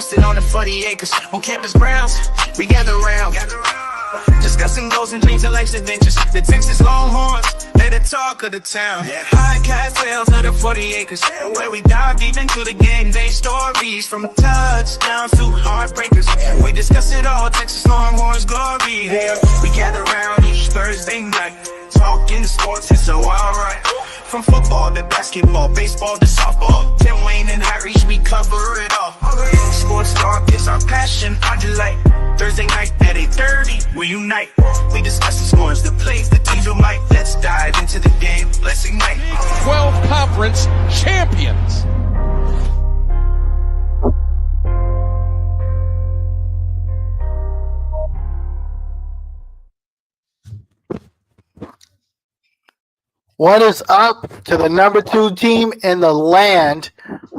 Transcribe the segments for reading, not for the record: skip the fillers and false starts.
Sit on the 40 acres on campus grounds. We gather round, discussing goals and dreams and life's adventures. The Texas Longhorns, they're the talk of the town. Podcast tales of the 40 acres, where we dive deep into the game day stories. From touchdowns to heartbreakers, we discuss it all. Texas Longhorns glory. We gather round each Thursday night, talking sports, it's so alright. From football to basketball, baseball to softball, Tim Wayne and Harry, we cover it all. Sports talk is our passion, our delight. Thursday night at 8:30, we unite. We discuss the scores, the plays, the teams who might. Let's dive into the game, let's ignite. 12 conference champions. What is up to the number 2 team in the land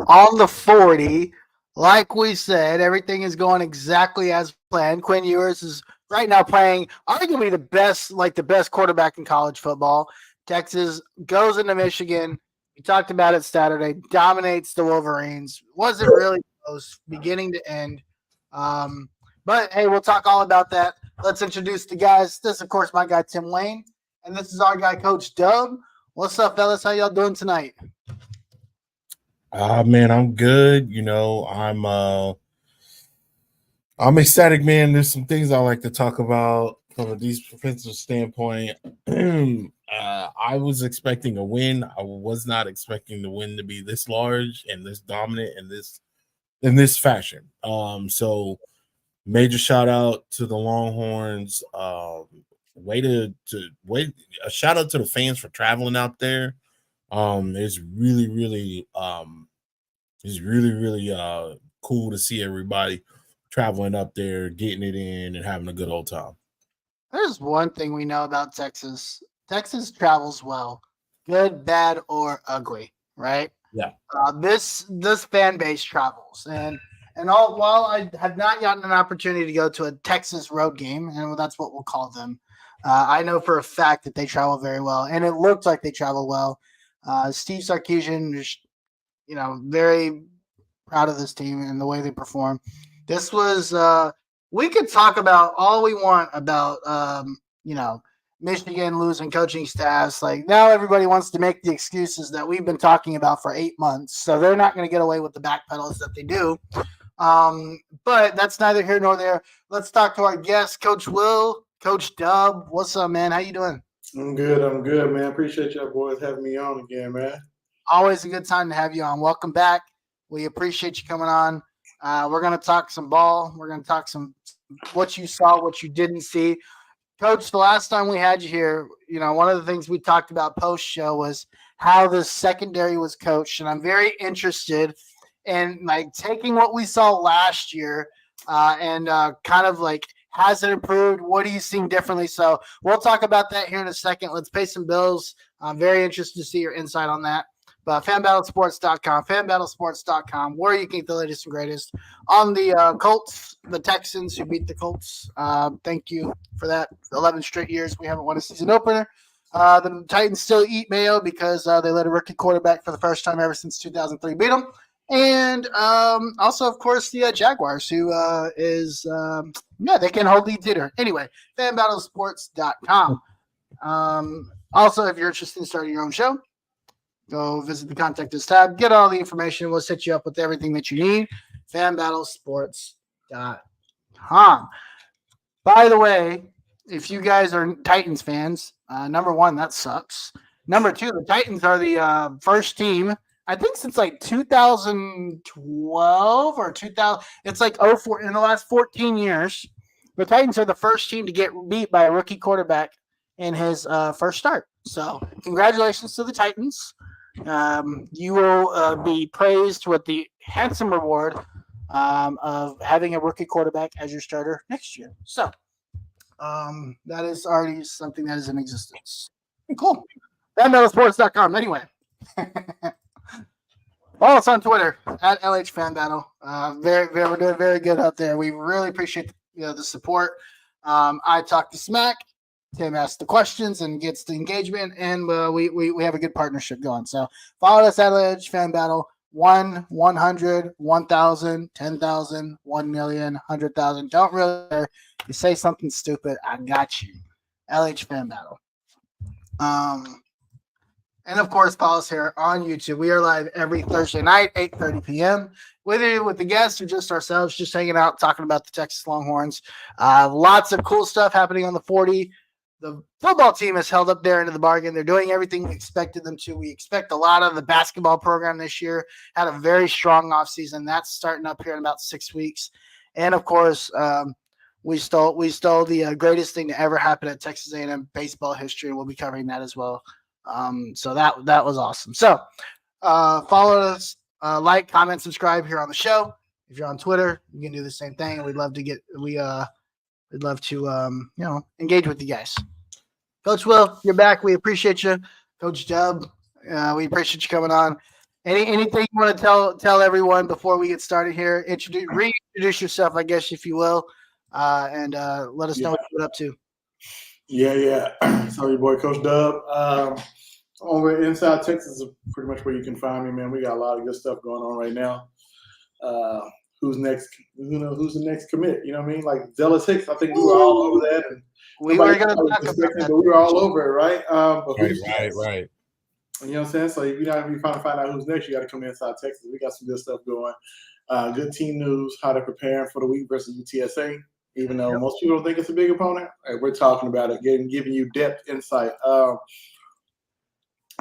on the 40? Like we said, everything is going exactly as planned. Quinn Ewers is right now playing arguably the best quarterback in college football. Texas goes into Michigan. We talked about it Saturday. Dominates the Wolverines. Wasn't really close, beginning to end. But hey, we'll talk all about that. Let's introduce the guys. This, of course, my guy Tim Lane, and this is our guy Coach Dub. What's up, fellas? How y'all doing tonight? Man, I'm good. I'm ecstatic, man. There's some things I like to talk about from a defensive standpoint. I was expecting a win. I was not expecting the win to be this large and this dominant in this fashion. So major shout out to the Longhorns. A shout out to the fans for traveling out there. It's really cool to see everybody traveling up there, getting it in, and having a good old time. There's one thing we know about Texas. Texas travels well, good, bad, or ugly, right? Yeah. This fan base travels, and while I have not gotten an opportunity to go to a Texas road game, and that's what we'll call them, I know for a fact that they travel very well, and it looks like they travel well. Steve Sarkisian is, very proud of this team and the way they perform. This was we could talk about all we want about Michigan losing coaching staffs. Like, now everybody wants to make the excuses that we've been talking about for 8 months, so they're not going to get away with the backpedals that they do. But that's neither here nor there. Let's talk to our guest, Coach Will, Coach Dub. What's up, man? How you doing? I'm good, man. Appreciate y'all boys having me on again, man. Always a good time to have you on. Welcome back. We appreciate you coming on. We're going to talk some ball. We're going to talk some what you saw, what you didn't see. Coach, the last time we had you here, one of the things we talked about post-show was how the secondary was coached, and I'm very interested in taking what we saw last year and kind of has it improved? What are you seeing differently? So we'll talk about that here in a second. Let's pay some bills. I'm very interested to see your insight on that. But fanbattlesports.com, where you can get the latest and greatest on the Colts, the Texans who beat the Colts. Thank you for that. 11 straight years we haven't won a season opener. The Titans still eat mayo because they let a rookie quarterback for the first time ever since 2003 beat them. And also, of course, the Jaguars, who they can hold lead theater. Anyway, fanbattlesports.com. Also, if you're interested in starting your own show, go visit the Contact Us tab. Get all the information. We'll set you up with everything that you need. fanbattlesports.com. By the way, if you guys are Titans fans, number one, that sucks. Number two, the Titans are the first team, I think, since 2012 or 2000. It's 04 in the last 14 years. The Titans are the first team to get beat by a rookie quarterback in his first start. So congratulations to the Titans. You will be praised with the handsome reward of having a rookie quarterback as your starter next year. So that is already something that is in existence. Cool. FanBattleSports.com. Anyway. Follow us on Twitter at LHFanBattle. We're doing very good out there. We really appreciate the support. I talk to Smack. Tim asks the questions and gets the engagement, and we have a good partnership going. So follow us at LH Fan Battle. 1, 100, 1,000, 10,000, 1,000,000, 100,000. Don't really care. You say something stupid, I got you. LH Fan Battle. And of course, follow us here on YouTube. We are live every Thursday night, 8:30 p.m. Whether with the guests or just ourselves, just hanging out, talking about the Texas Longhorns. Lots of cool stuff happening on the 40. The football team has held up there into the bargain. They're doing everything we expected them to. We expect a lot of the basketball program this year. Had a very strong offseason. That's starting up here in about 6 weeks. And, of course, we stole the greatest thing to ever happen at Texas A&M baseball history, and we'll be covering that as well. So that was awesome. So follow us, like, comment, subscribe here on the show. If you're on Twitter, you can do the same thing. And we'd love to engage with you guys. Coach Will, you're back. We appreciate you. Coach Dub, we appreciate you coming on. Anything you want to tell everyone before we get started here? Reintroduce yourself, I guess, if you will. and let us know what you're up to. Yeah. So your boy Coach Dub. Over at Inside Texas is pretty much where you can find me, man. We got a lot of good stuff going on right now. Who's next? Who's the next commit? You know what I mean? Like Zealous Hicks, I think we were all over that, and We were going to talk about that, but we were all over it, right? But Right. You know what I'm saying? So if you're trying to find out who's next, you got to come to Inside Texas. We got some good stuff going. Good team news, how they're preparing for the week versus UTSA. Even though most people don't think it's a big opponent, we're talking about it, giving you depth, insight. But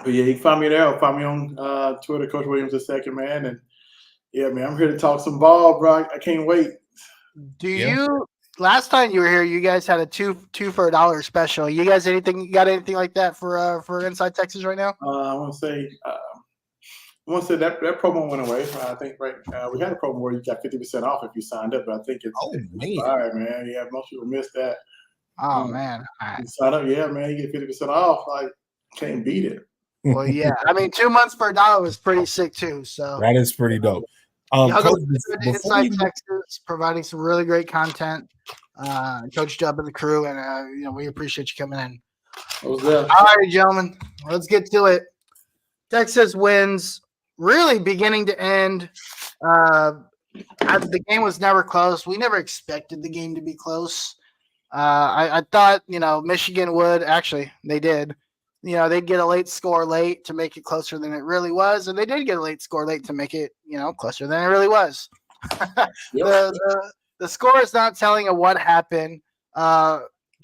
yeah, you can find me there. Find me on Twitter, Coach Williams II, man. And yeah, man, I'm here to talk some ball, bro. I can't wait. Last time you were here, you guys had a two for $1 special. You guys got anything like that for Inside Texas right now? I want to say that promo went away. I think we had a promo where you got 50% off if you signed up, but I think it's all right, man. Yeah, most people missed that. Oh man, you sign up, yeah, man, you get 50% off. Like, can't beat it. Well, yeah. I mean, 2 months for $1 was pretty sick too. So that is pretty dope. Coach, Inside Texas, providing some really great content. Coach Dub and the crew, and we appreciate you coming in. All right, gentlemen, let's get to it. Texas wins, really beginning to end. The game was never close. We never expected the game to be close. I thought, Michigan would. Actually, they did. They'd get a late score late to make it closer than it really was, and they did get a late score late to make it, closer than it really was. The score is not telling you what happened.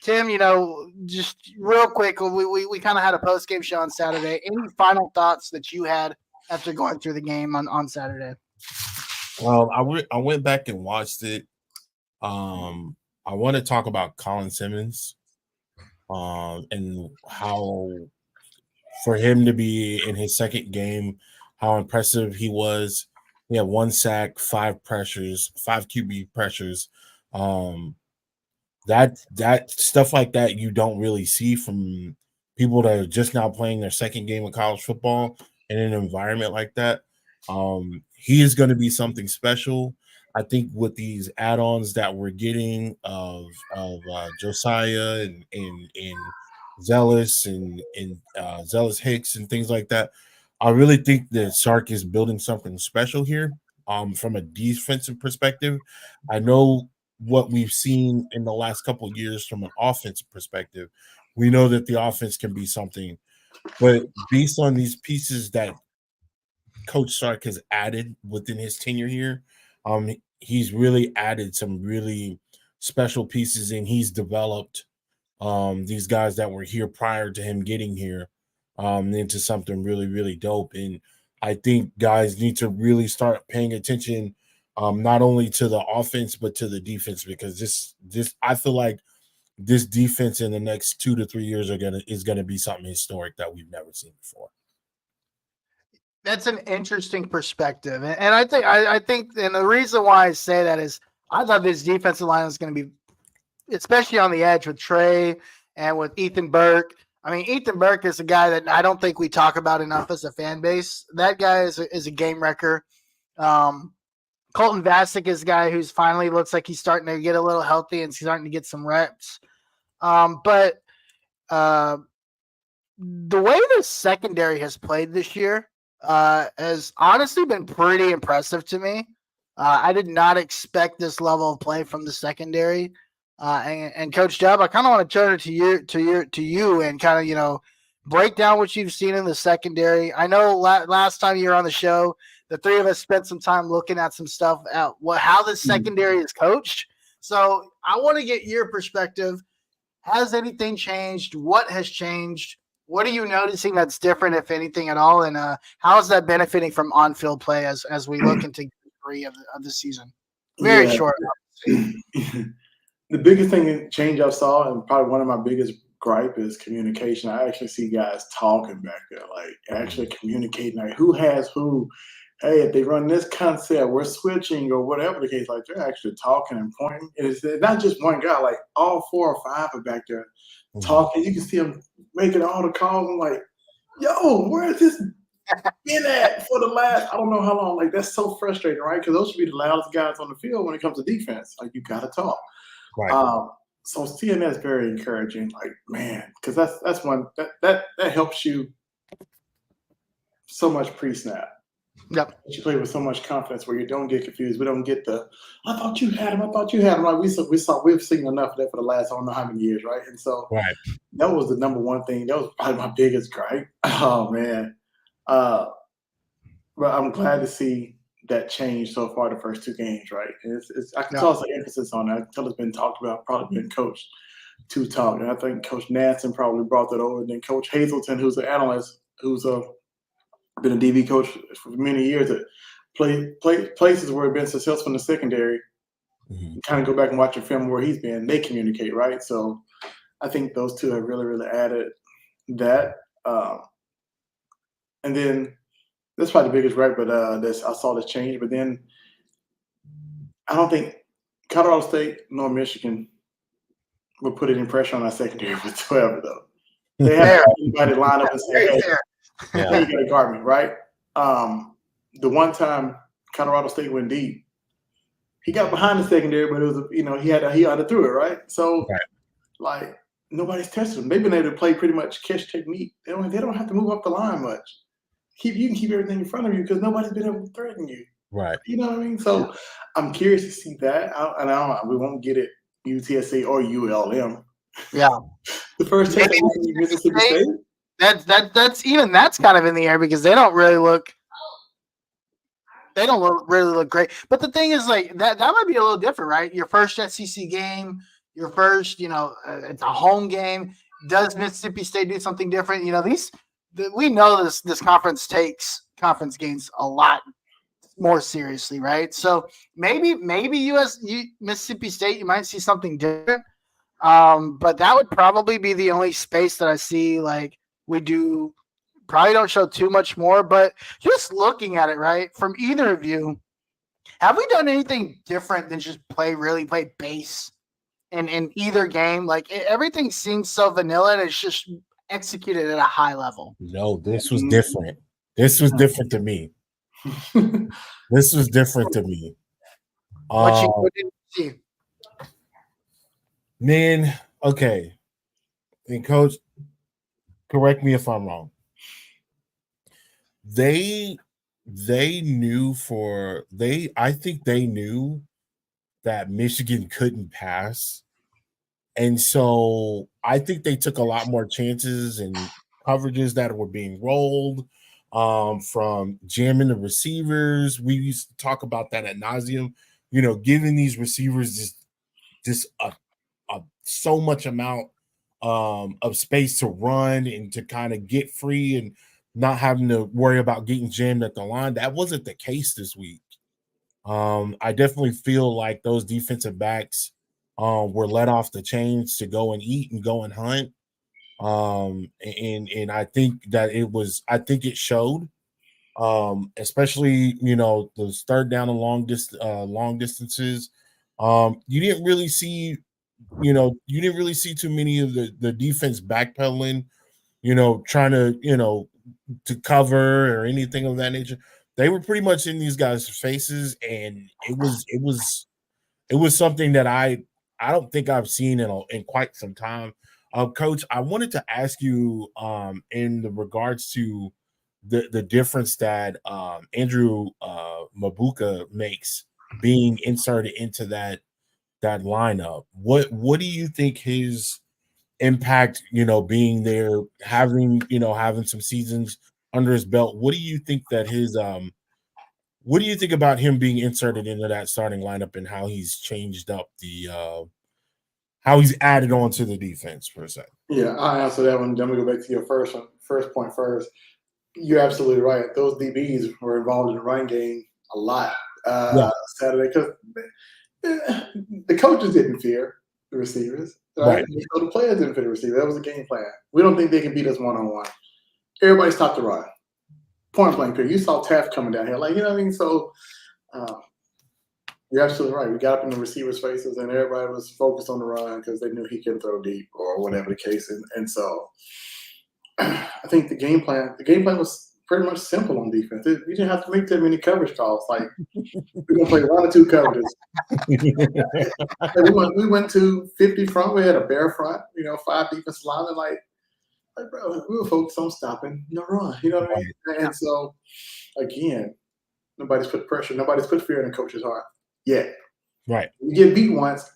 Tim, just real quick, we kind of had a post-game show on Saturday. Any final thoughts that you had after going through the game on Saturday? Well, I went back and watched it. I want to talk about Colin Simmons. And how for him to be in his second game, how impressive he was. He had 1 sack, 5 pressures, 5 QB pressures. That stuff like that you don't really see from people that are just now playing their second game of college football in an environment like that. He is going to be something special. I think with these add-ons that we're getting of Josiah and Zealous and Zealous Hicks and things like that, I really think that Sark is building something special here. From a defensive perspective, I know what we've seen in the last couple of years from an offensive perspective. We know that the offense can be something, but based on these pieces that Coach Sark has added within his tenure here, he's really added some really special pieces, and he's developed these guys that were here prior to him getting here into something really, really dope. And I think guys need to really start paying attention not only to the offense but to the defense, because this I feel like this defense in the next 2 to 3 years is gonna be something historic that we've never seen before. That's an interesting perspective, and I think, and the reason why I say that is I thought this defensive line was going to be, especially on the edge with Trey and with Ethan Burke. I mean, Ethan Burke is a guy that I don't think we talk about enough as a fan base. That guy is a game wrecker. Colton Vasek is a guy who's finally looks like he's starting to get a little healthy and starting to get some reps. But the way the secondary has played this year has honestly been pretty impressive to me. I did not expect this level of play from the secondary. And Coach Dub, I kind of want to turn it to you and kind of, break down what you've seen in the secondary. I know last time you were on the show, the three of us spent some time looking at some stuff at how the secondary is coached. So I want to get your perspective. Has anything changed? What has changed? What are you noticing that's different, if anything at all? And how is that benefiting from on-field play as we look into 3 of the season? Very short. The biggest change I saw, and probably one of my biggest gripe, is communication. I actually see guys talking back there, like actually communicating, like who has who. Hey, if they run this concept, we're switching or whatever the case. Like they're actually talking and pointing. It's not just one guy. Like all 4 or 5 are back there talking. You can see them making all the calls. I'm like, yo, where is this been at for the last, I don't know how long? Like, that's so frustrating, right? Because those should be the loudest guys on the field when it comes to defense. Like, you got to talk. Right. So seeing that's very encouraging. Like, man, because that's one that helps you so much pre-snap. Yep. You play with so much confidence where you don't get confused. We don't get the I thought you had him. I thought you had him. Like we've seen enough of that for the last I don't know how many years, right? And so Right. that was the number one thing. That was probably my biggest gripe. Oh man. But I'm glad to see that change so far the first two games, right? And I can tell it's an emphasis on that. I can tell it's been talked about, probably been coached to talk. And I think Coach Nansen probably brought that over. And then Coach Hazelton, who's an analyst, who's been a DB coach for many years at places where he's been successful in the secondary, kind of go back and watch a film where he's been, they communicate, right? So I think those two have really, really added that. And then that's probably the biggest right, but I saw this change. But then I don't think Colorado State nor Michigan will put any pressure on our secondary whatsoever, though. They have anybody line up and say, hey, you got to guard me, right? The one time Colorado State went deep, he got behind the secondary, but it was, he underthrew it, right? So, like, nobody's testing him. They've been able to play pretty much catch technique. They don't have to move up the line much. You can keep everything in front of you because nobody's been able to threaten you. Right. You know what I mean? So I'm curious to see that. We won't get it UTSA or ULM. Yeah. The first test Mississippi State. That's kind of in the air because they don't really look great. But the thing is, like, that might be a little different, right? Your first SEC game, your first, it's a home game. Does Mississippi State do something different? We know this conference takes conference games a lot more seriously, right? So maybe Mississippi State, you might see something different. But that would probably be the only space that I see. Like, we probably don't show too much more, but just looking at it, right, from either of you, have we done anything different than just play base in either game? Like, everything seems so vanilla and it's just executed at a high level. No, this was different. This was different to me. This was different to me. What did you see? Man, okay. And Coach, correct me if I'm wrong. I think they knew that Michigan couldn't pass. And so I think they took a lot more chances and coverages that were being rolled, from jamming the receivers. We used to talk about that ad nauseum, giving these receivers just so much amount of space to run and to kind of get free and not having to worry about getting jammed at the line. That wasn't the case this week. I definitely feel like those defensive backs were let off the chains to go and eat and go and hunt. And I think that it showed, especially, those third down and long distances. You didn't really see too many of the defense backpedaling, trying to cover or anything of that nature. They were pretty much in these guys' faces, and it was something that I don't think I've seen in quite some time. Coach, I wanted to ask you in the regards to the difference that Andrew Mabuka makes being inserted into that lineup. What do you think his impact, being there, having some seasons under his belt? What do you think that what do you think about him being inserted into that starting lineup and how he's changed up how he's added on to the defense per se? Yeah, I'll answer that one. Then we go back to your first point first. You're absolutely right. Those DBs were involved in the running game a lot Saturday because the coaches didn't fear the receivers. Right? So the players didn't fear the receivers. That was the game plan. We don't think they can beat us one-on-one. Everybody stopped the run. Point blank period. You saw Taft coming down here. Like, you know what I mean? So you're absolutely right. We got up in the receivers' faces, and everybody was focused on the run because they knew he couldn't throw deep or whatever the case is. And so I think the game plan was pretty much simple on defense. You didn't have to make that many coverage calls. Like we're gonna play 1 or 2 coverages. we went to 50 front. We had a bare front. 5 defensive linemen. Like bro, we were focused on stopping the run. You know what I mean? And so again, nobody's put pressure. Nobody's put fear in the coach's heart yet. Right. You get beat once.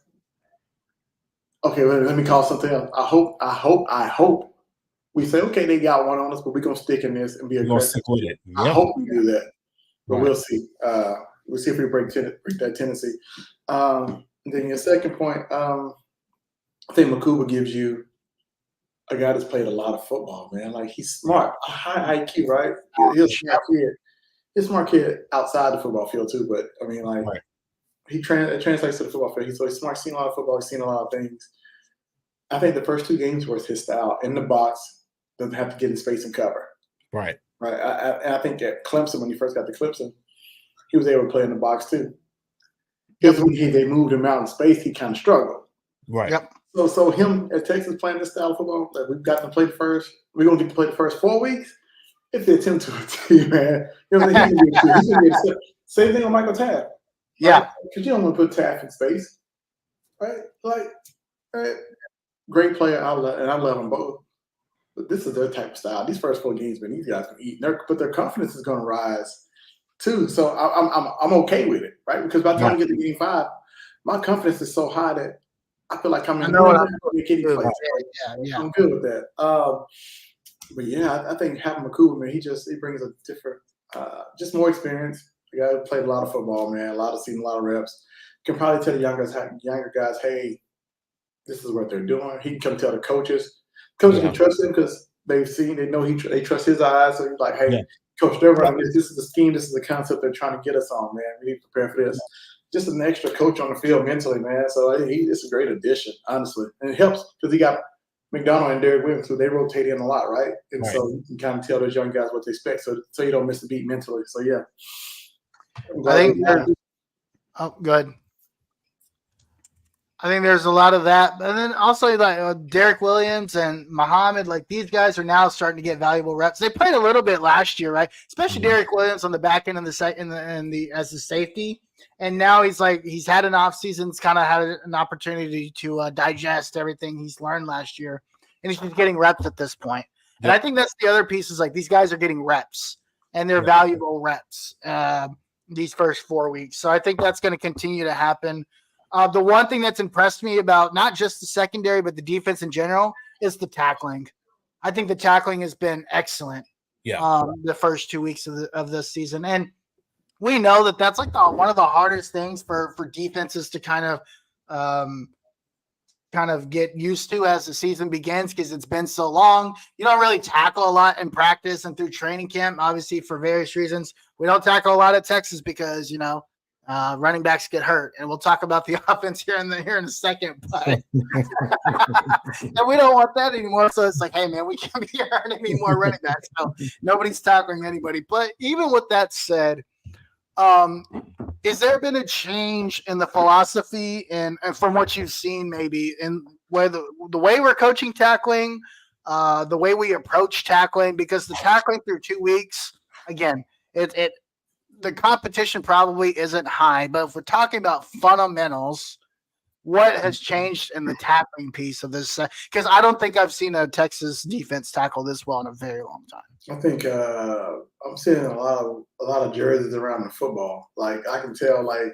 Okay, let me call something else. I hope we say, okay, they got one on us, but we're gonna stick in this and be aggressive. Stick with it. I hope we do that, but Right. we'll see. We'll see if we break that tendency. And then your second point, I think Makuba gives you a guy that's played a lot of football, man. Like he's smart, a high IQ, right? He's a smart kid. He's a smart kid outside the football field too, but I mean, like Right. it translates to the football field. He's smart, seen a lot of football, he's seen a lot of things. I think the first 2 games was his style in the box. Doesn't have to get in space and cover. Right. Right. I think at Clemson, when he first got to Clemson, he was able to play in the box too. Because when they moved him out in space, he kind of struggled. Right. Yep. So him at Texas playing this style of football, that we've gotten to play we're going to get to play the first 4 weeks. If they attempt to team, man, same thing on Michael Taft. Yeah. Because you don't want to put Taft in space, right? Like, right? Great player, I love them both. But this is their type of style. These first 4 games, man, these guys can eat. But their confidence is going to rise too. So I'm okay with it, right? Because by the time we get to game 5, my confidence is so high that I feel like I'm in the kiddie place. Yeah. I'm good with that. But yeah, I think having Makuba, man, he brings a different, just more experience. The guy who played a lot of football, man, seen a lot of reps. Can probably tell the younger guys, hey, this is what they're doing. He can come tell the coaches. Coaches can trust him because they know they trust his eyes. So he's like, hey, Coach, they're running this. This is the scheme. This is the concept they're trying to get us on, man. We need to prepare for this. Just an extra coach on the field mentally, man. So it's a great addition, honestly. And it helps because he got McDonald and Derek Williams, so they rotate in a lot, right? And so you can kind of tell those young guys what they expect so you don't miss the beat mentally. So, yeah. I think good. I think there's a lot of that. And then also like Derek Williams and Muhammad, like these guys are now starting to get valuable reps. They played a little bit last year, right? Especially Derek Williams on the back end of as a safety. And now he's had an offseason. He's kind of had an opportunity to digest everything he's learned last year. And he's just getting reps at this point. And I think that's the other piece is like these guys are getting reps and they're valuable reps these first 4 weeks. So I think that's going to continue to happen. The one thing that's impressed me about not just the secondary, but the defense in general is the tackling. I think the tackling has been excellent. The first 2 weeks of this season. And we know that that's like one of the hardest things for defenses to kind of get used to as the season begins because it's been so long. You don't really tackle a lot in practice and through training camp, obviously for various reasons. We don't tackle a lot at Texas because, running backs get hurt, and we'll talk about the offense here in a second. But and we don't want that anymore. So it's like, hey man, we can't be hurting any more running backs. So nobody's tackling anybody. But even with that said, is there been a change in the philosophy and from what you've seen, maybe in where the way we're coaching tackling, the way we approach tackling? Because the tackling through 2 weeks, again, the competition probably isn't high, but if we're talking about fundamentals, what has changed in the tackling piece of this? Because I don't think I've seen a Texas defense tackle this well in a very long time. I think I'm seeing a lot of jerseys around the football. Like I can tell, like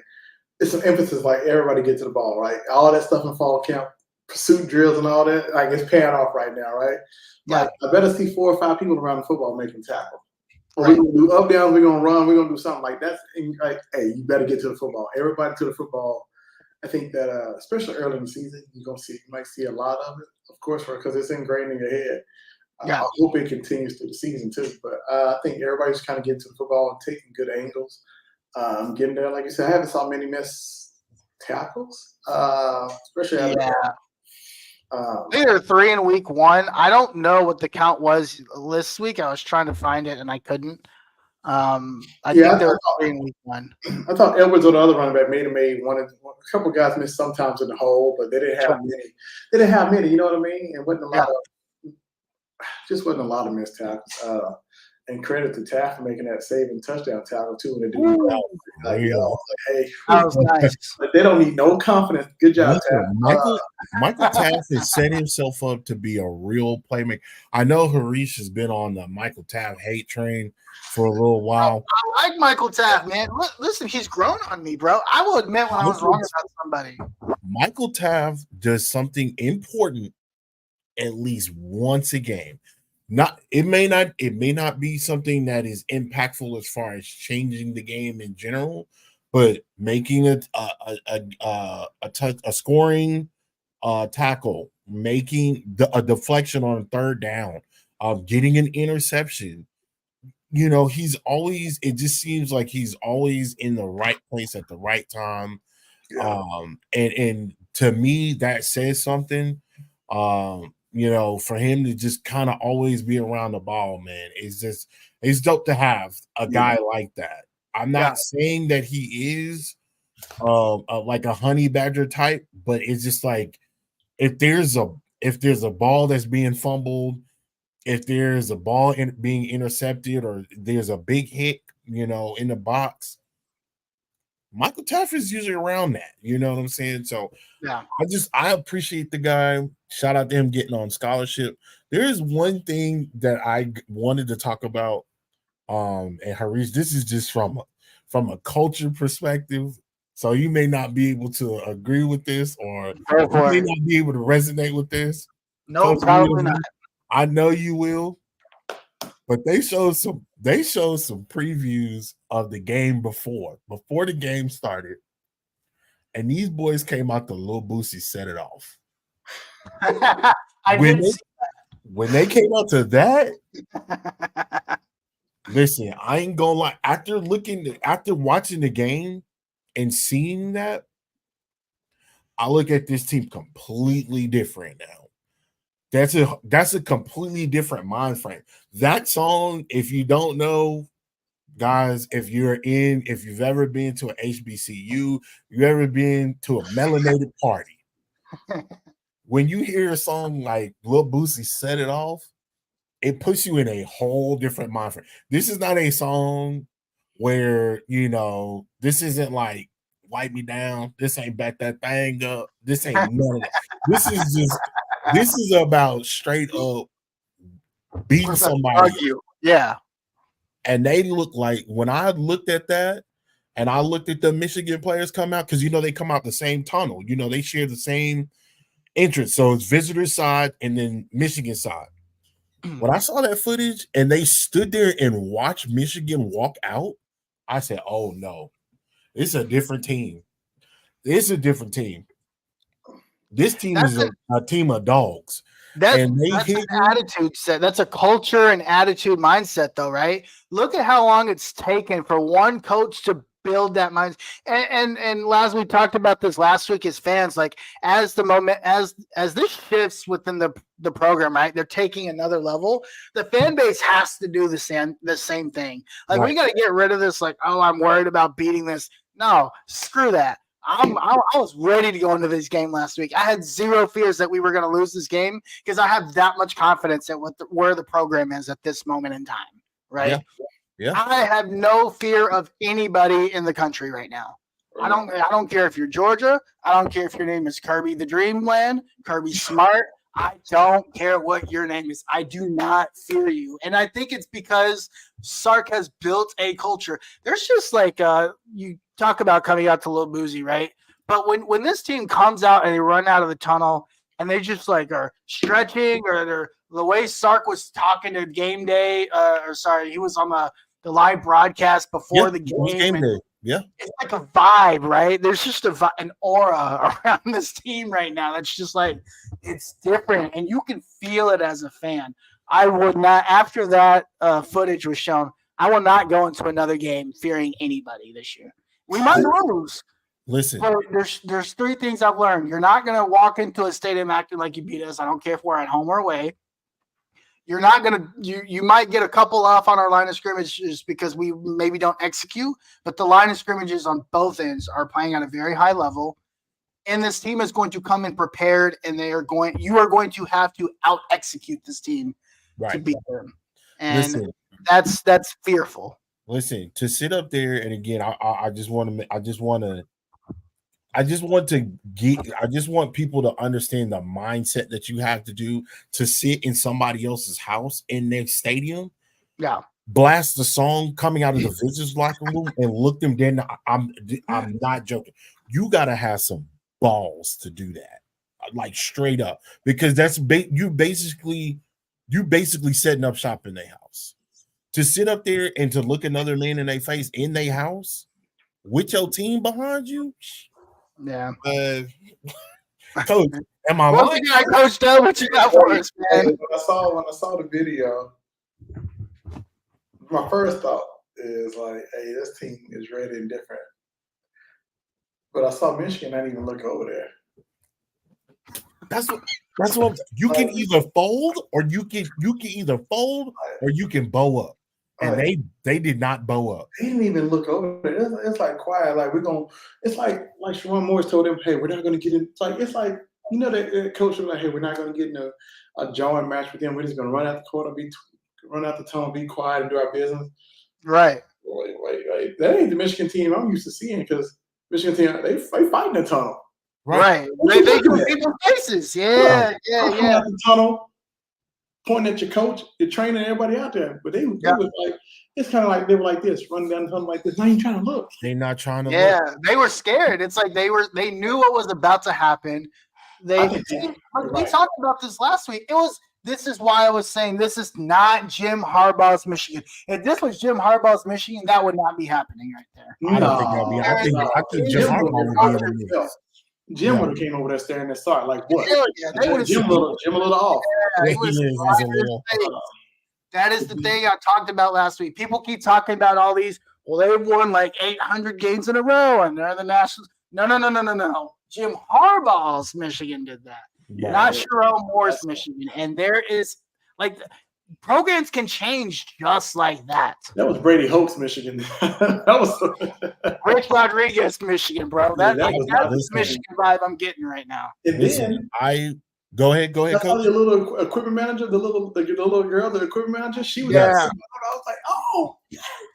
it's an emphasis, like everybody get to the ball, right? All that stuff in fall camp, pursuit drills and all that, like it's paying off right now, right? Like I better see 4 or 5 people around the football making tackle. We're going to do up, down, we're going to run, we're going to do something like that. Like, hey, you better get to the football. Everybody to the football. I think that, especially early in the season, you might see a lot of it, of course, because it's ingrained in your head. I hope it continues through the season, too. But I think everybody's kind of getting to the football and taking good angles. Getting there, like you said, I haven't saw many missed tackles, especially out of They're 3 in week 1. I don't know what the count was this week. I was trying to find it and I couldn't. I think there were 3 in week 1. I thought Edwards or the other running back made one. A couple guys missed sometimes in the hole, but they didn't have many. They didn't have many. You know what I mean? And wasn't a lot of missed tackles. And credit to Taft for making that saving touchdown tackle too. When they do, like, Yeah. I was like, hey, That was nice. like, they don't need no confidence. Good job, Taft. Listen, Michael Taft has set himself up to be a real playmaker. I know Harish has been on the Michael Taft hate train for a little while. I like Michael Taft, man. Listen, he's grown on me, bro. I will admit when I was wrong about somebody. Michael Taft does something important at least once a game. It may not be something that is impactful as far as changing the game in general, but making a scoring tackle, making a deflection on third down, getting an interception. You know, it just seems like he's always in the right place at the right time. Yeah. And to me, that says something. You know, for him to just kind of always be around the ball, man, it's dope to have a guy like that. I'm not saying that he is like a honey badger type, but it's just like if there's a ball that's being fumbled, if there's a ball being intercepted, or there's a big hit, you know, in the box, Michael Taft is usually around that. You know what I'm saying? So yeah, I appreciate the guy. Shout out to him getting on scholarship. There is one thing that I wanted to talk about, and Harish, this is just from a culture perspective. So you may not be able to agree with this, or you may not be able to resonate with this. No, probably not. I know you will. But they showed some previews of the game before the game started, and these boys came out to Lil Boosie set it off. When they came out to that, listen, I ain't gonna lie. After watching the game and seeing that, I look at this team completely different now. That's a completely different mind frame. That song, if you don't know, guys, if you've ever been to an HBCU, you've ever been to a melanated party, when you hear a song like Lil Boosie Set It Off, it puts you in a whole different mind frame. This is not a song where, you know, this isn't like Wipe Me Down. This ain't Back That Thing Up. This ain't none of that. This is about straight up beating somebody. Yeah. And they look like, when I looked at that and I looked at the Michigan players come out, because, you know, they come out the same tunnel. You know, they share the same entrance. So it's visitor side and then Michigan side. When I saw that footage and they stood there and watched Michigan walk out, I said, oh, no, it's a different team. It's a different team. This team is a team of dogs. That's an attitude set. That's a culture and attitude mindset, though, right? Look at how long it's taken for one coach to build that mindset. And Laz, we talked about this last week as fans. Like, as the moment, as this shifts within the program, right? They're taking another level. The fan base has to do the same thing. Like, we got to get rid of this. Like, oh, I'm worried about beating this. No, screw that. I was ready to go into this game last week. I had zero fears that we were going to lose this game because I have that much confidence at where the program is at this moment in time, right? Yeah. I have no fear of anybody in the country right now. I don't care if you're Georgia. I don't care if your name is Kirby the Dreamland, Kirby Smart. I don't care what your name is. I do not fear you. And I think it's because Sark has built a culture. There's just like you talk about coming out to Lil Boosie, right? But when this team comes out and they run out of the tunnel and they just like are stretching, or they're the way Sark was talking to game day, he was on the live broadcast before the game day. Yeah, it's like a vibe, right? There's just an aura around this team right now that's just like, it's different, and you can feel it as a fan. I would not, after that footage was shown, I will not go into another game fearing anybody this year. We might lose. Listen, but there's three things I've learned. You're not going to walk into a stadium acting like you beat us. I don't care if we're at home or away. You're not going to – you might get a couple off on our line of scrimmage just because we maybe don't execute, but the line of scrimmages on both ends are playing at a very high level, and this team is going to come in prepared, and you are going to have to out-execute this team to beat them. And listen, That's fearful. Listen, to sit up there and again, I just want to I just want people to understand the mindset that you have to do to sit in somebody else's house in their stadium, Yeah. blast the song coming out of the visitors locker room and look them dead. I'm not joking. You gotta have some balls to do that, like straight up, because that's you basically setting up shop in their house. To sit up there and to look another man in their face in their house with your team behind you. Yeah. Coach, am I What lying? you got, Coach Doe? What you got for us, man? When I saw the video, my first thought is like, hey, this team is ready and different. But I saw Michigan not even look over there. That's what you can either fold or you can either fold or you can bow up. And they did not bow up. They didn't even look over there. It's like quiet. Like it's like Sharon Morris told them, hey, we're not gonna get in. It's like you know that coach was like, hey, we're not gonna get in a jawing match with them. We're just gonna run out the court and run out the tunnel, be quiet and do our business. Right. Wait. That ain't the Michigan team I'm used to seeing because Michigan team they fight in the tunnel. Right. They do people's faces. Yeah. Out the tunnel, pointing at your coach, your trainer, everybody out there. But they was like, it's kind of like they were like this, running down the tunnel like this. Now you trying to look. They're not trying to look. They were scared. It's like they knew what was about to happen. We talked about this last week. This is why I was saying this is not Jim Harbaugh's Michigan. If this was Jim Harbaugh's Michigan, that would not be happening right there. I don't think that'd be. I think Jim Harbaugh would be in Jim would have came over there staring at Sark like what? Yeah, Jim a little off. Yeah, that is the thing I talked about last week. People keep talking about all these. Well, they've won like 800 games in a row, and they're the Nationals. No. Jim Harbaugh's Michigan did that, not Sherrone Moore's Michigan. And there is programs can change just like that. That was Brady Hoke's Michigan. That was Rich Rodriguez, Michigan, bro. That's the Michigan vibe I'm getting right now. And then go ahead, Coach. The little equipment manager, the little girl, the equipment manager, she was I was like, oh,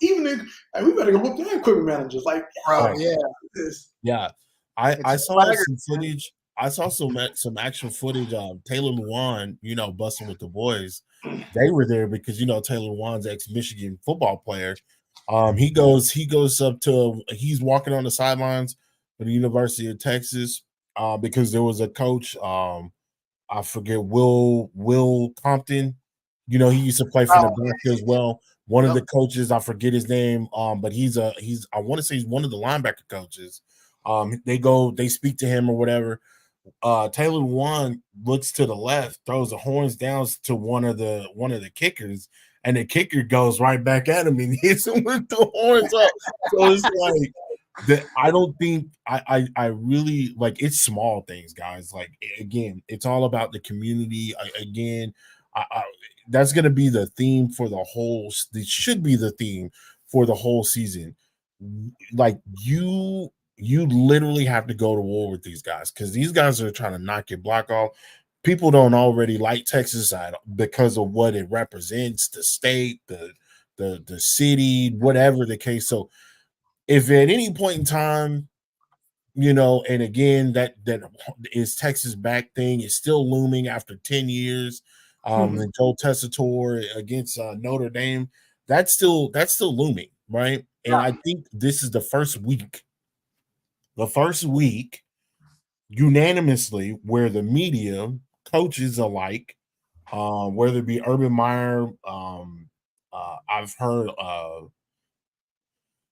even we better go look at equipment managers. Like, I saw some footage. I saw some actual footage of Taylor Lewan, busting with the boys. They were there because Taylor Lewan's ex-Michigan football player. He goes up to he's walking on the sidelines for the University of Texas because there was a coach. I forget Will Compton. He used to play for Nebraska as well. One of the coaches, I forget his name, but he's I want to say he's one of the linebacker coaches. They speak to him or whatever. Taylor Lewan looks to the left, throws the horns down to one of the kickers, and the kicker goes right back at him and hits him with the horns up. So it's like I don't think I really like it's small things, guys. Like again, it's all about the community. That's gonna be the theme for the whole. It should be the theme for the whole season. Like you literally have to go to war with these guys because these guys are trying to knock your block off. People don't already like Texas because of what it represents, the state, the city, whatever the case. So if at any point in time, and again, that is Texas back thing is still looming after 10 years. The Joe Tessitore against Notre Dame, that's still looming, right? And I think this is the first week unanimously where the media, coaches alike, whether it be Urban Meyer, I've heard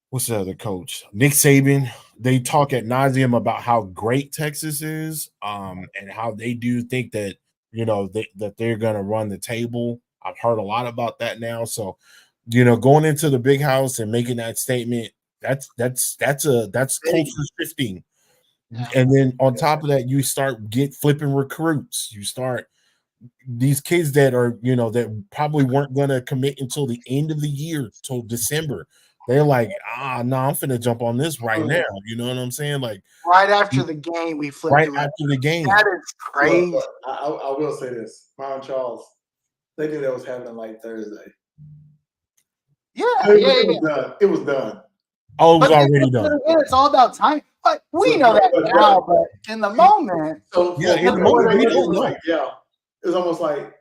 what's the other coach, Nick Saban, they talk ad nauseum about how great Texas is, and how they do think that that they're going to run the table. I've heard a lot about that now. So going into the big house and making that statement, that's culture shifting. Yeah. And then on top of that, you start flipping recruits. You start these kids that are, that probably weren't going to commit until the end of the year, till December. They're like, I'm finna jump on this right now. You know what I'm saying? Like right after the game, we flipped. Right after the game. That is crazy. Look, I will say this. Ron Charles, they knew that was happening like Thursday. Yeah, It was done. It was done. Oh, it was But already done. it's all about time. But we know that now. But in the moment, So Yeah, in the moment, we don't know. like, it's almost like,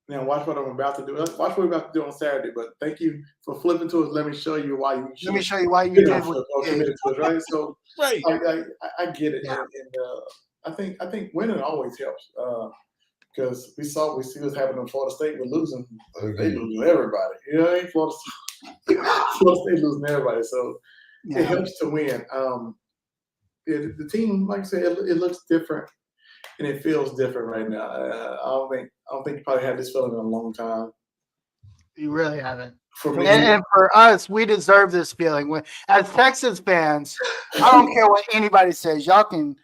now watch what I'm about to do. Watch what we're about to do on Saturday. But thank you for flipping to us. Let me show you why you should. let me show you why you did what you did. committed to us, right? So Right. I get it, Yeah. and I think winning always helps because we see what's happening in Florida State. We're losing. They losing everybody. You know what I mean? Florida State losing everybody. So it helps to win. The team, like I said, it looks different and it feels different right now. I don't think you probably had this feeling in a long time. You really haven't. For me, And for us, we deserve this feeling. As Texas fans, I don't care what anybody says. Y'all can,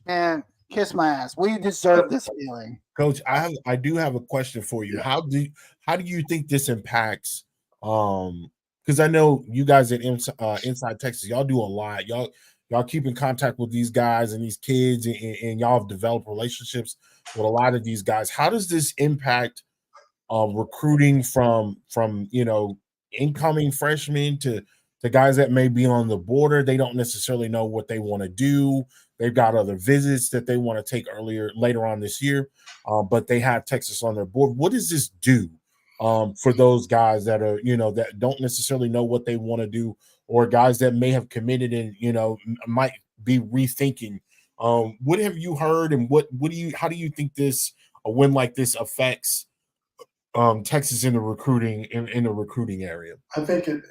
man, kiss my ass. We deserve this feeling. Coach, I do have a question for you. How do you think this impacts? Because I know you guys at Inside Texas, y'all do a lot. Y'all keep in contact with these guys and these kids, and y'all have developed relationships with a lot of these guys. How does this impact recruiting from incoming freshmen to guys that may be on the border? They don't necessarily know what they want to do. They've got other visits that they want to take later on this year, but they have Texas on their board. What does this do for those guys that are that don't necessarily know what they want to do, or guys that may have committed and might be rethinking? What have you heard, and how do you think a win like this affects Texas in the recruiting area? I think it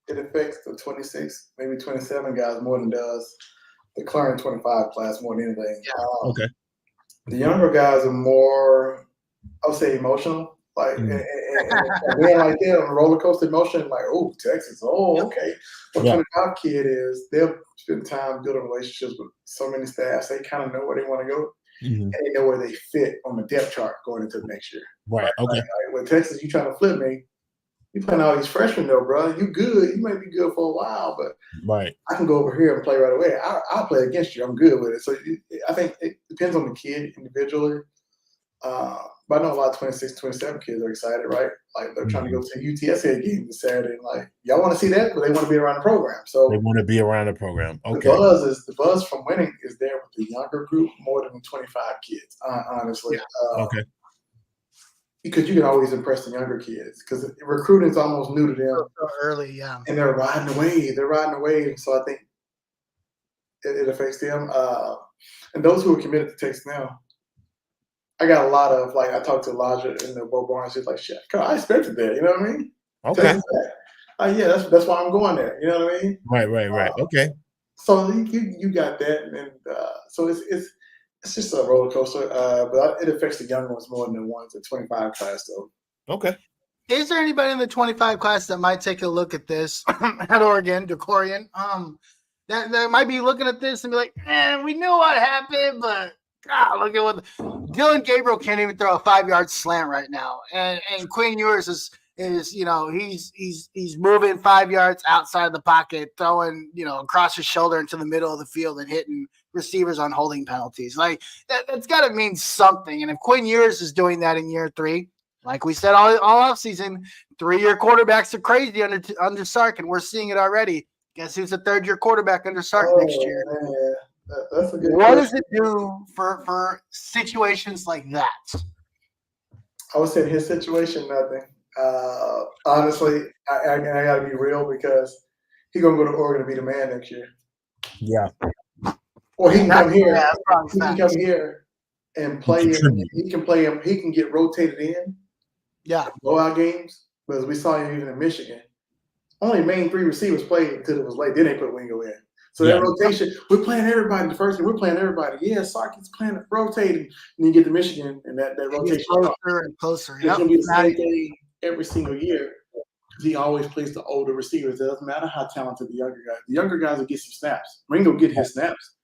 affects the 26, maybe 27 guys more than it does the current 25 class more than anything. Yeah. Okay. The younger guys are more, I would say, emotional. Like, and being like that on a roller coaster emotion, like, oh, Texas, oh, okay. But 25 kid they'll spend time building relationships with so many staffs. They kind of know where they want to go, and they know where they fit on the depth chart going into the next year. Right. Okay. Like, with Texas, you trying to flip me. You playing all these freshmen though, bro. You good. You might be good for a while, but I can go over here and play right away. I'll play against you. I'm good with it. So I think it depends on the kid individually. But I know a lot of 26, 27 kids are excited, right? Like they're trying to go to a UTSA game this Saturday. And like, y'all want to see that, but they want to be around the program. So they want to be around the program. Okay. The buzz from winning is there with the younger group more than the 25 kids, honestly. Okay. Because you can always impress the younger kids because recruiting is almost new to them. So early, yeah. And they're riding the wave. They're riding the wave. So I think it affects them. And those who are committed to Texas now, I got a lot of, like, I talked to Elijah in the Bo Barnes. He's like, shit, I expected that. You know what I mean? Okay. Yeah, that's why I'm going there. You know what I mean? Right. Okay. So you got that. And so it's just a roller coaster, but it affects the younger ones more than the ones at 25 class, though. Okay. Is there anybody in the 25 class that might take a look at this at Oregon, DeCorian? That might be looking at this and be like, we knew what happened, but God, look at what Dylan Gabriel can't even throw a 5-yard slant right now, and Quinn Ewers is he's moving 5 yards outside the pocket, throwing across his shoulder into the middle of the field and hitting receivers on holding penalties. Like that's got to mean something. And if Quinn Ewers is doing that in year 3, like we said all offseason, 3-year quarterbacks are crazy under Sark, and we're seeing it already. Guess who's a 3rd-year quarterback under Sark next year? Man. That's a good what question. does it do for situations like that? I would say in his situation, nothing. Honestly, I got to be real because he's going to go to Oregon to be the man next year. Yeah. Or he can come here. Yeah, he can come here and play. He can play him. He can get rotated in. Yeah. Blowout games. But as we saw even in Michigan, only main 3 receivers played until it was late. Then they put Wingo in. So that rotation, we're playing everybody the first game. We're playing everybody. Yeah, Sarkis playing rotating. And you get to Michigan, and that rotation closer and closer. It's going to be the same thing every single year. He always plays the older receivers. It doesn't matter how talented the younger guys. The younger guys will get some snaps. Ringo get his snaps.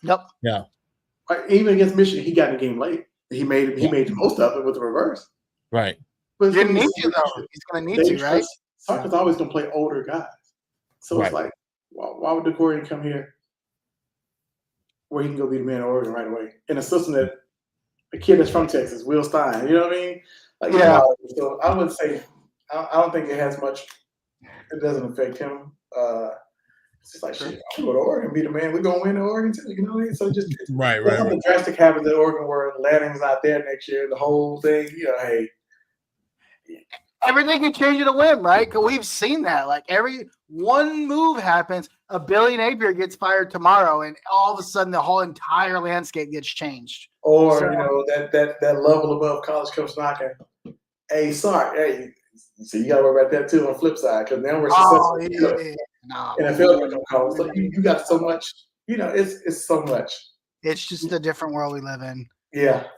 Yep. Yeah. Like, even against Michigan, he got in the game late. He made the most of it with the reverse. Right. But didn't need to though. He's going to need to, right? Sarkis always going to play older guys. So it's like, why would DeCorian come here where he can go be the man in Oregon right away? In a system that a kid that's from Texas, Will Stein, you know what I mean? Like, so I would say I don't think it has much. It doesn't affect him. It's just like shit. I'm going to Oregon, be the man. We're gonna win the Oregon too. You know what I mean? So just Right. if something drastic happens at Oregon where Lanning's not there next year, the whole thing, hey. Everything can change in a whim, right? 'Cause we've seen that. Like every one move happens, a Billy Napier gets fired tomorrow, and all of a sudden the whole entire landscape gets changed. Or So- that level above college comes knocking. Hey, sorry, hey, so you got to worry about that too on the flip side because now we're Oh, successful. yeah. No. NFL college, so you got so much. It's so much. It's just a different world we live in. Yeah.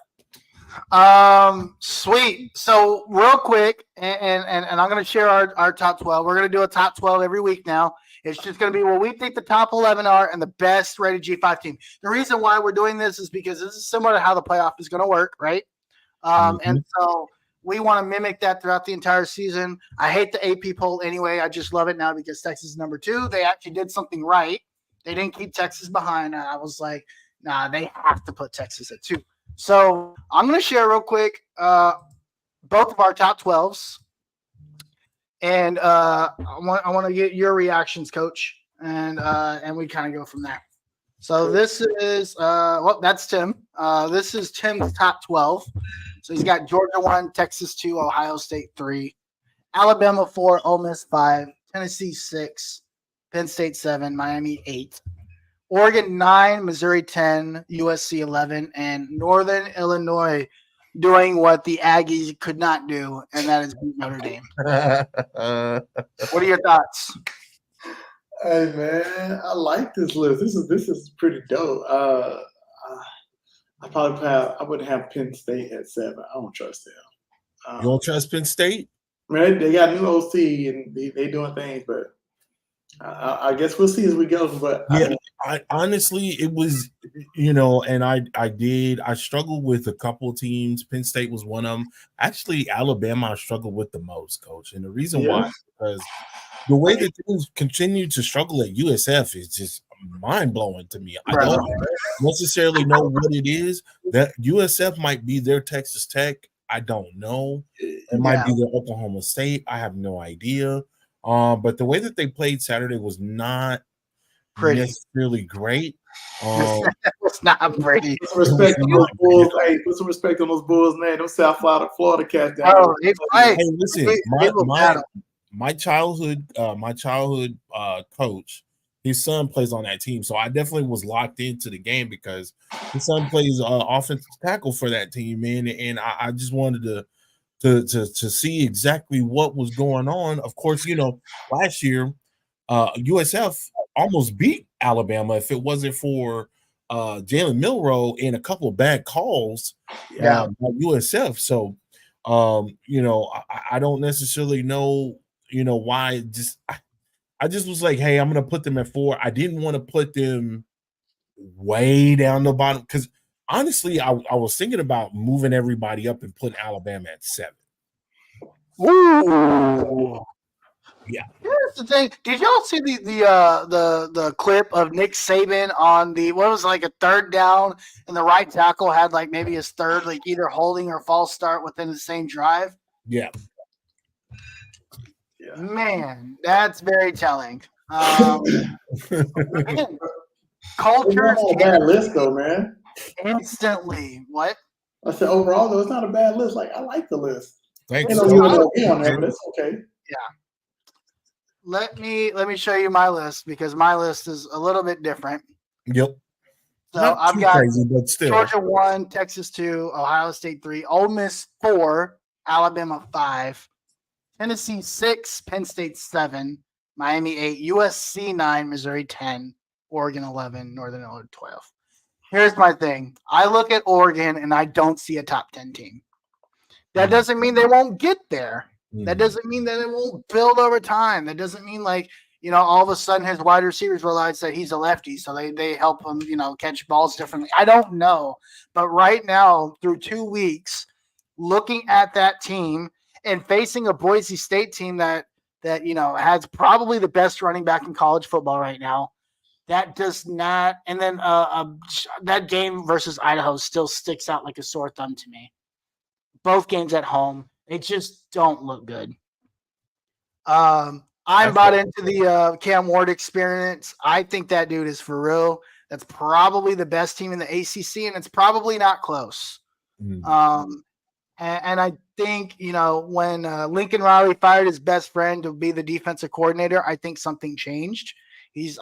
Sweet. So real quick, and I'm going to share our top 12. We're going to do a top 12 every week now. It's just going to be what we think the top 11 are and the best rated G5 team. The reason why we're doing this is because this is similar to how the playoff is going to work, right? And so we want to mimic that throughout the entire season. I hate the AP poll anyway. I just love it now because Texas is number 2. They actually did something right. They didn't keep Texas behind. I was like, nah, they have to put Texas at 2. So I'm going to share real quick both of our top 12s. And I want to get your reactions, Coach, and we kind of go from there. So this is that's Tim. This is Tim's top 12. So he's got Georgia 1, Texas 2, Ohio State 3, Alabama 4, Ole Miss 5, Tennessee 6, Penn State 7, Miami 8, Oregon 9, Missouri 10, USC 11, and Northern Illinois doing what the Aggies could not do, and that is beat Notre Dame. What are your thoughts? Hey man, I like this list. This is pretty dope. I wouldn't have Penn State at 7. I don't trust them. You don't trust Penn State? Man, they got new OC and they doing things, but I guess we'll see as we go. But yeah, I honestly, it was, and I struggled with a couple of teams. Penn State was one of them. Actually, Alabama I struggled with the most, Coach. And the reason why is because the way that things continue to struggle at USF is just mind-blowing to me. I don't necessarily know what it is. That USF might be their Texas Tech. I don't know. It might be their Oklahoma State. I have no idea. But the way that they played Saturday was not necessarily great. It's not pretty. Put some respect on those Bulls. Hey, put some respect on those Bulls, man. Them South Florida cats down. Oh, hey, listen, my childhood coach, his son plays on that team, so I definitely was locked into the game because his son plays offensive tackle for that team, man, and I just wanted to see exactly what was going on. Of course, last year USF almost beat Alabama if it wasn't for Jalen Milroe and a couple of bad calls by USF. So I don't necessarily know why. I just was like, hey, I'm gonna put them at 4. I didn't want to put them way down the bottom because honestly, I was thinking about moving everybody up and putting Alabama at 7. Ooh. Yeah. Here's the thing. Did y'all see the clip of Nick Saban on what was like a third down and the right tackle had like maybe his third, like either holding or false start within the same drive? Yeah. Man, that's very telling. Again, cultures It's not a bad list though, man. Instantly. What? I said overall though, it's not a bad list. Like I like the list. Thanks. On there, but it's okay. Yeah. Let me show you my list because my list is a little bit different. Yep. So Not I've too got crazy, but still. Georgia 1, Texas 2, Ohio State 3, Ole Miss 4, Alabama 5, Tennessee 6, Penn State 7, Miami 8, USC 9, Missouri 10, Oregon 11, Northern Illinois 12. Here's my thing. I look at Oregon and I don't see a top 10 team. That doesn't mean they won't get there. That doesn't mean that it won't build over time. That doesn't mean all of a sudden his wide receivers realize that he's a lefty, so they help him, catch balls differently. I don't know. But right now, through 2 weeks, looking at that team and facing a Boise State team that has probably the best running back in college football right now, that does not – and then that game versus Idaho still sticks out like a sore thumb to me. Both games at home. They just don't look good. I'm bought into the Cam Ward experience. I think that dude is for real. That's probably the best team in the ACC, and it's probably not close. And I think, when Lincoln Riley fired his best friend to be the defensive coordinator, I think something changed.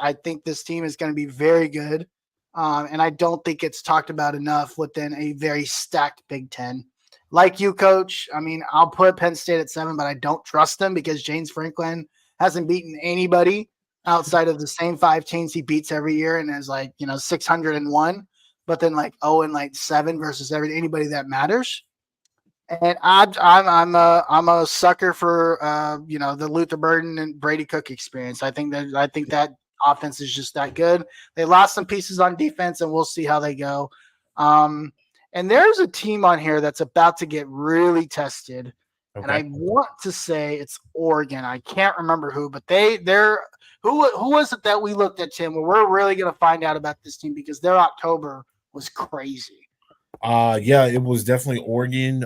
I think this team is going to be very good. And I don't think it's talked about enough within a very stacked Big Ten. Like you, Coach, I mean, I'll put Penn State at 7, but I don't trust them because James Franklin hasn't beaten anybody outside of the same 5 teams he beats every year and has 601, but then 0-7 versus anybody that matters. And I'm a sucker for the Luther Burden and Brady Cook experience. I think that offense is just that good. They lost some pieces on defense, and we'll see how they go. And there's a team on here that's about to get really tested. Okay. And I want to say it's Oregon. I can't remember who, but they're who was it that we looked at, Tim? Where we're really going to find out about this team because their October was crazy. Yeah, it was definitely Oregon.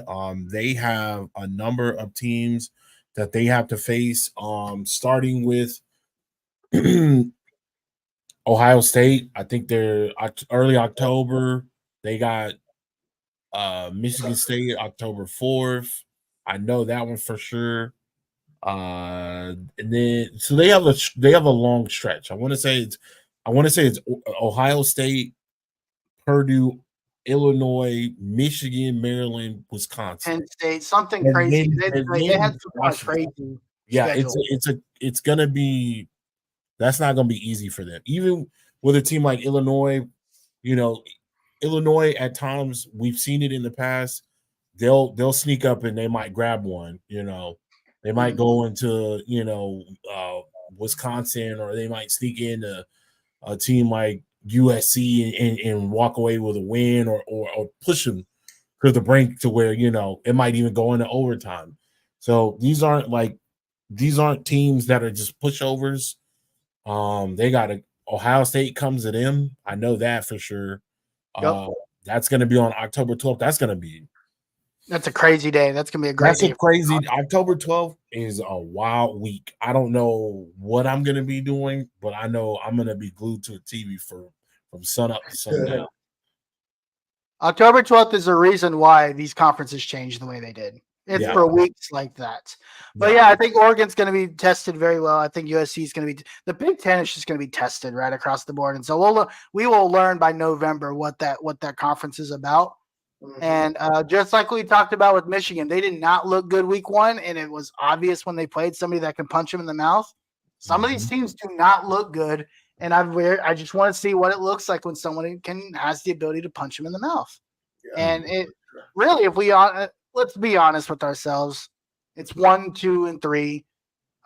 They have a number of teams that they have to face, starting with Ohio State. I think they're early October. They got Michigan State October 4th. I know that one for sure. And then so they have a long stretch. I want to say it's Ohio State, Purdue, Illinois, Michigan, Maryland, Wisconsin, Penn State, something crazy. They had some crazy. Yeah, it's gonna be. That's not gonna be easy for them. Even with a team like Illinois, Illinois at times we've seen it in the past. They'll sneak up and they might grab one. They might go into Wisconsin, or they might sneak into a team like USC and walk away with a win, or push them to the brink to where it might even go into overtime. So these aren't teams that are just pushovers. They got Ohio State comes to them. I know that for sure. Yep. That's going to be on October 12th. That's a crazy day. That's going to be a great day. October 12th is a wild week. I don't know what I'm going to be doing, but I know I'm going to be glued to a TV from sun up to sundown. October 12th is the reason why these conferences changed the way they did. It's for weeks like that. But yeah, I think Oregon's going to be tested very well. I think USC is going to be – the Big Ten is just going to be tested right across the board. And so we will learn by November what that conference is about. Mm-hmm. And just like we talked about with Michigan, they did not look good week 1, and it was obvious when they played somebody that can punch them in the mouth. Some of these teams do not look good, and I just want to see what it looks like when someone has the ability to punch them in the mouth. Yeah. And it really, if we let's be honest with ourselves, it's 1, 2, and 3,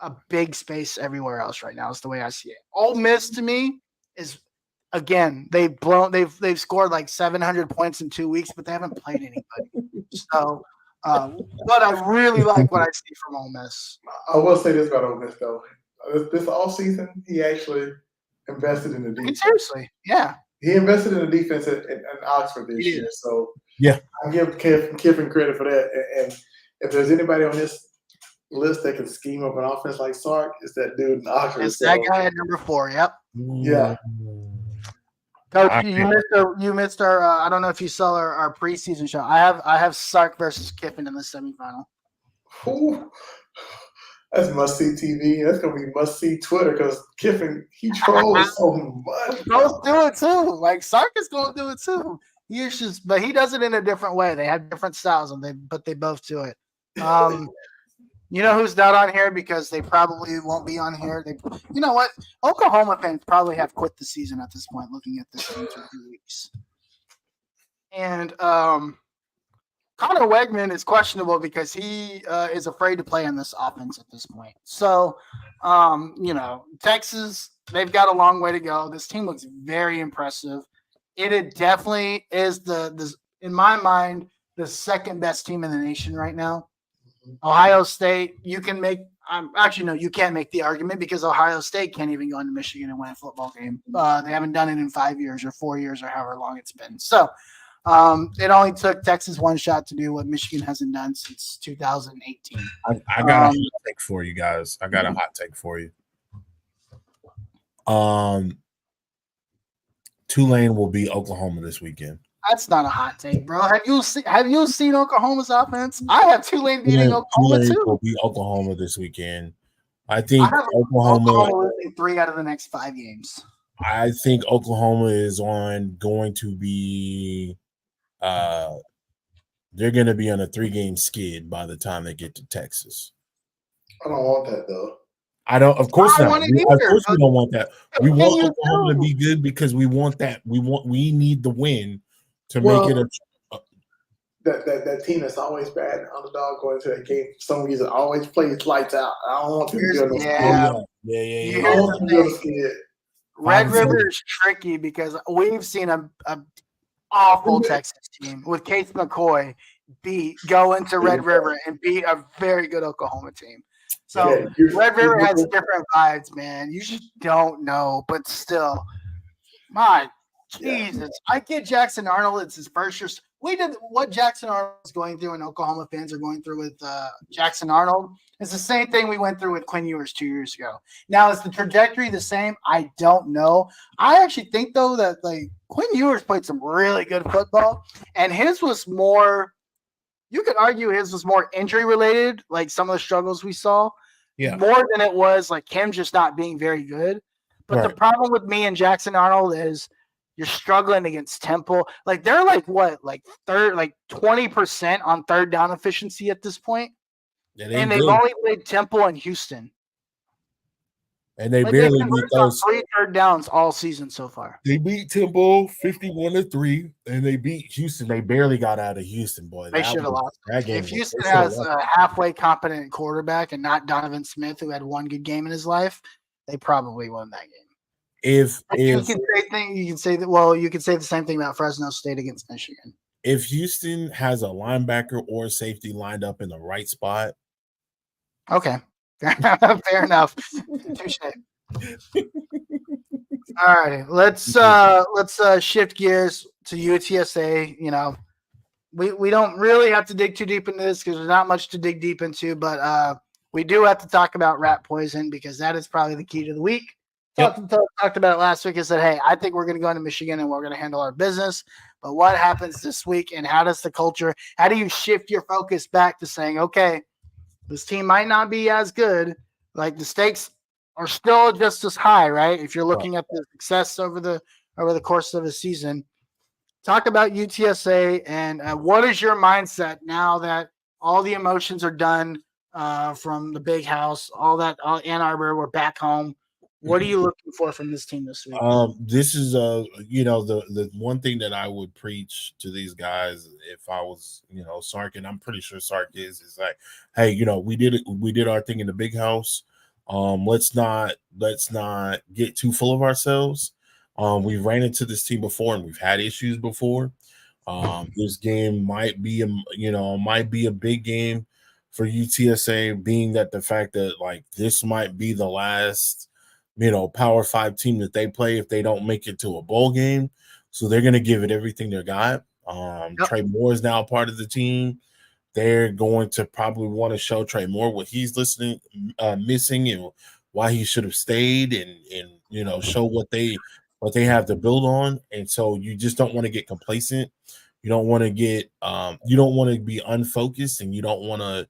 a big space everywhere else right now is the way I see it. Ole Miss to me is. Again, they've scored like 700 points in 2 weeks, but they haven't played anybody. So, but I really like what I see from Ole Miss. I will say this about Ole Miss though: this offseason, he actually invested in the defense. Seriously, yeah, he invested in the defense at Oxford this year. So, yeah, I give Kiffin credit for that. And if there's anybody on this list that can scheme up an offense like Sark, it's that dude in Oxford. It's that guy at number 4. Yep. Yeah. Coach, you missed our. I don't know if you saw our preseason show. I have Sark versus Kiffin in the semifinal. Ooh, that's must see TV. That's gonna be must see Twitter because Kiffin he trolls so much. He do it too. Like Sark is gonna do it too. But he does it in a different way. They have different styles, but they both do it. You know who's not on here because they probably won't be on here? You know what? Oklahoma fans probably have quit the season at this point looking at this in 2 weeks. And Connor Wegman is questionable because he is afraid to play in this offense at this point. So, Texas, they've got a long way to go. This team looks very impressive. It definitely is in my mind, the second best team in the nation right now. Ohio State, you can make you can't make the argument because Ohio State can't even go into Michigan and win a football game. They haven't done it in 5 years or 4 years or however long it's been. So It only took Texas one shot to do what Michigan hasn't done since 2018. I got a hot take for you guys. I got a hot take for you. Tulane will beat Oklahoma this weekend. That's not a hot take, bro. Have you seen Oklahoma's offense? I have Tulane beating Oklahoma Tulane too. will beat Oklahoma this weekend. I think I have Oklahoma losing 3 out of the next 5 games. I think Oklahoma is going to be they're going to be on a 3-game skid by the time they get to Texas. I don't want that though. I don't. Of course I not. want it Of either, course we don't want that. We Can want you Oklahoma to do? be good because we want that. We need the win to make it a. That team that's always bad and underdog going to that game for some reason always plays lights out. I don't want them to be on those Yeah. Yeah. I don't want them to be on the skid. Red River is tricky because we've seen a awful Texas team with Case McCoy go into Red River and beat a very good Oklahoma team. So Red River has different vibes, man. You just don't know, but still, my Jesus, I get Jackson Arnold. It's his first year. We did what Jackson Arnold is going through, and Oklahoma fans are going through with Jackson Arnold. It's the same thing we went through with Quinn Ewers 2 years ago. Now, is the trajectory the same? I don't know. I actually think though that like Quinn Ewers played some really good football, and his was more. You could argue his was more injury related, like some of the struggles we saw. Yeah. More than it was like him just not being very good. But the problem with me and Jackson Arnold is you're struggling against Temple. Like they're like what, like 20% on third down efficiency at this point. And they've only played Temple and Houston. And they barely beat those 3 third downs all season so far. They beat Temple 51-3, and they beat Houston. They barely got out of Houston, boy. They should have lost. That game if Houston has a halfway competent quarterback and not Donovan Smith, who had one good game in his life, they probably won that game. You can say that. Well, you could say the same thing about Fresno State against Michigan. If Houston has a linebacker or safety lined up in the right spot, okay, fair enough. Touche. All right, let's shift gears to UTSA. You know, we don't really have to dig too deep into this because there's not much to dig deep into, but we do have to talk about rat poison because that is probably the key to the week. Talked about it last week and said, hey, I think we're going to go into Michigan and we're going to handle our business. But what happens this week and how does the culture, how do you shift your focus back to saying, okay, this team might not be as good. Like the stakes are still just as high, right? If you're looking at the success over the course of a season. Talk about UTSA and what is your mindset now that all the emotions are done from the big house, all Ann Arbor, we're back home. What are you looking for from this team this week? This is the one thing that I would preach to these guys if I was, Sark, and I'm pretty sure Sark is like, hey, we did our thing in the big house. Let's not get too full of ourselves. We ran into this team before and we've had issues before. This game might be a big game for UTSA, being that the fact that like this might be the last Power 5 team that they play if they don't make it to a bowl game. So they're going to give it everything they got. Trey Moore is now part of the team. They're going to probably want to show Trey Moore what he's missing and why he should have stayed and show what they have to build on. And so you just don't want to get complacent. You don't want to get you don't want to be unfocused, and you don't want to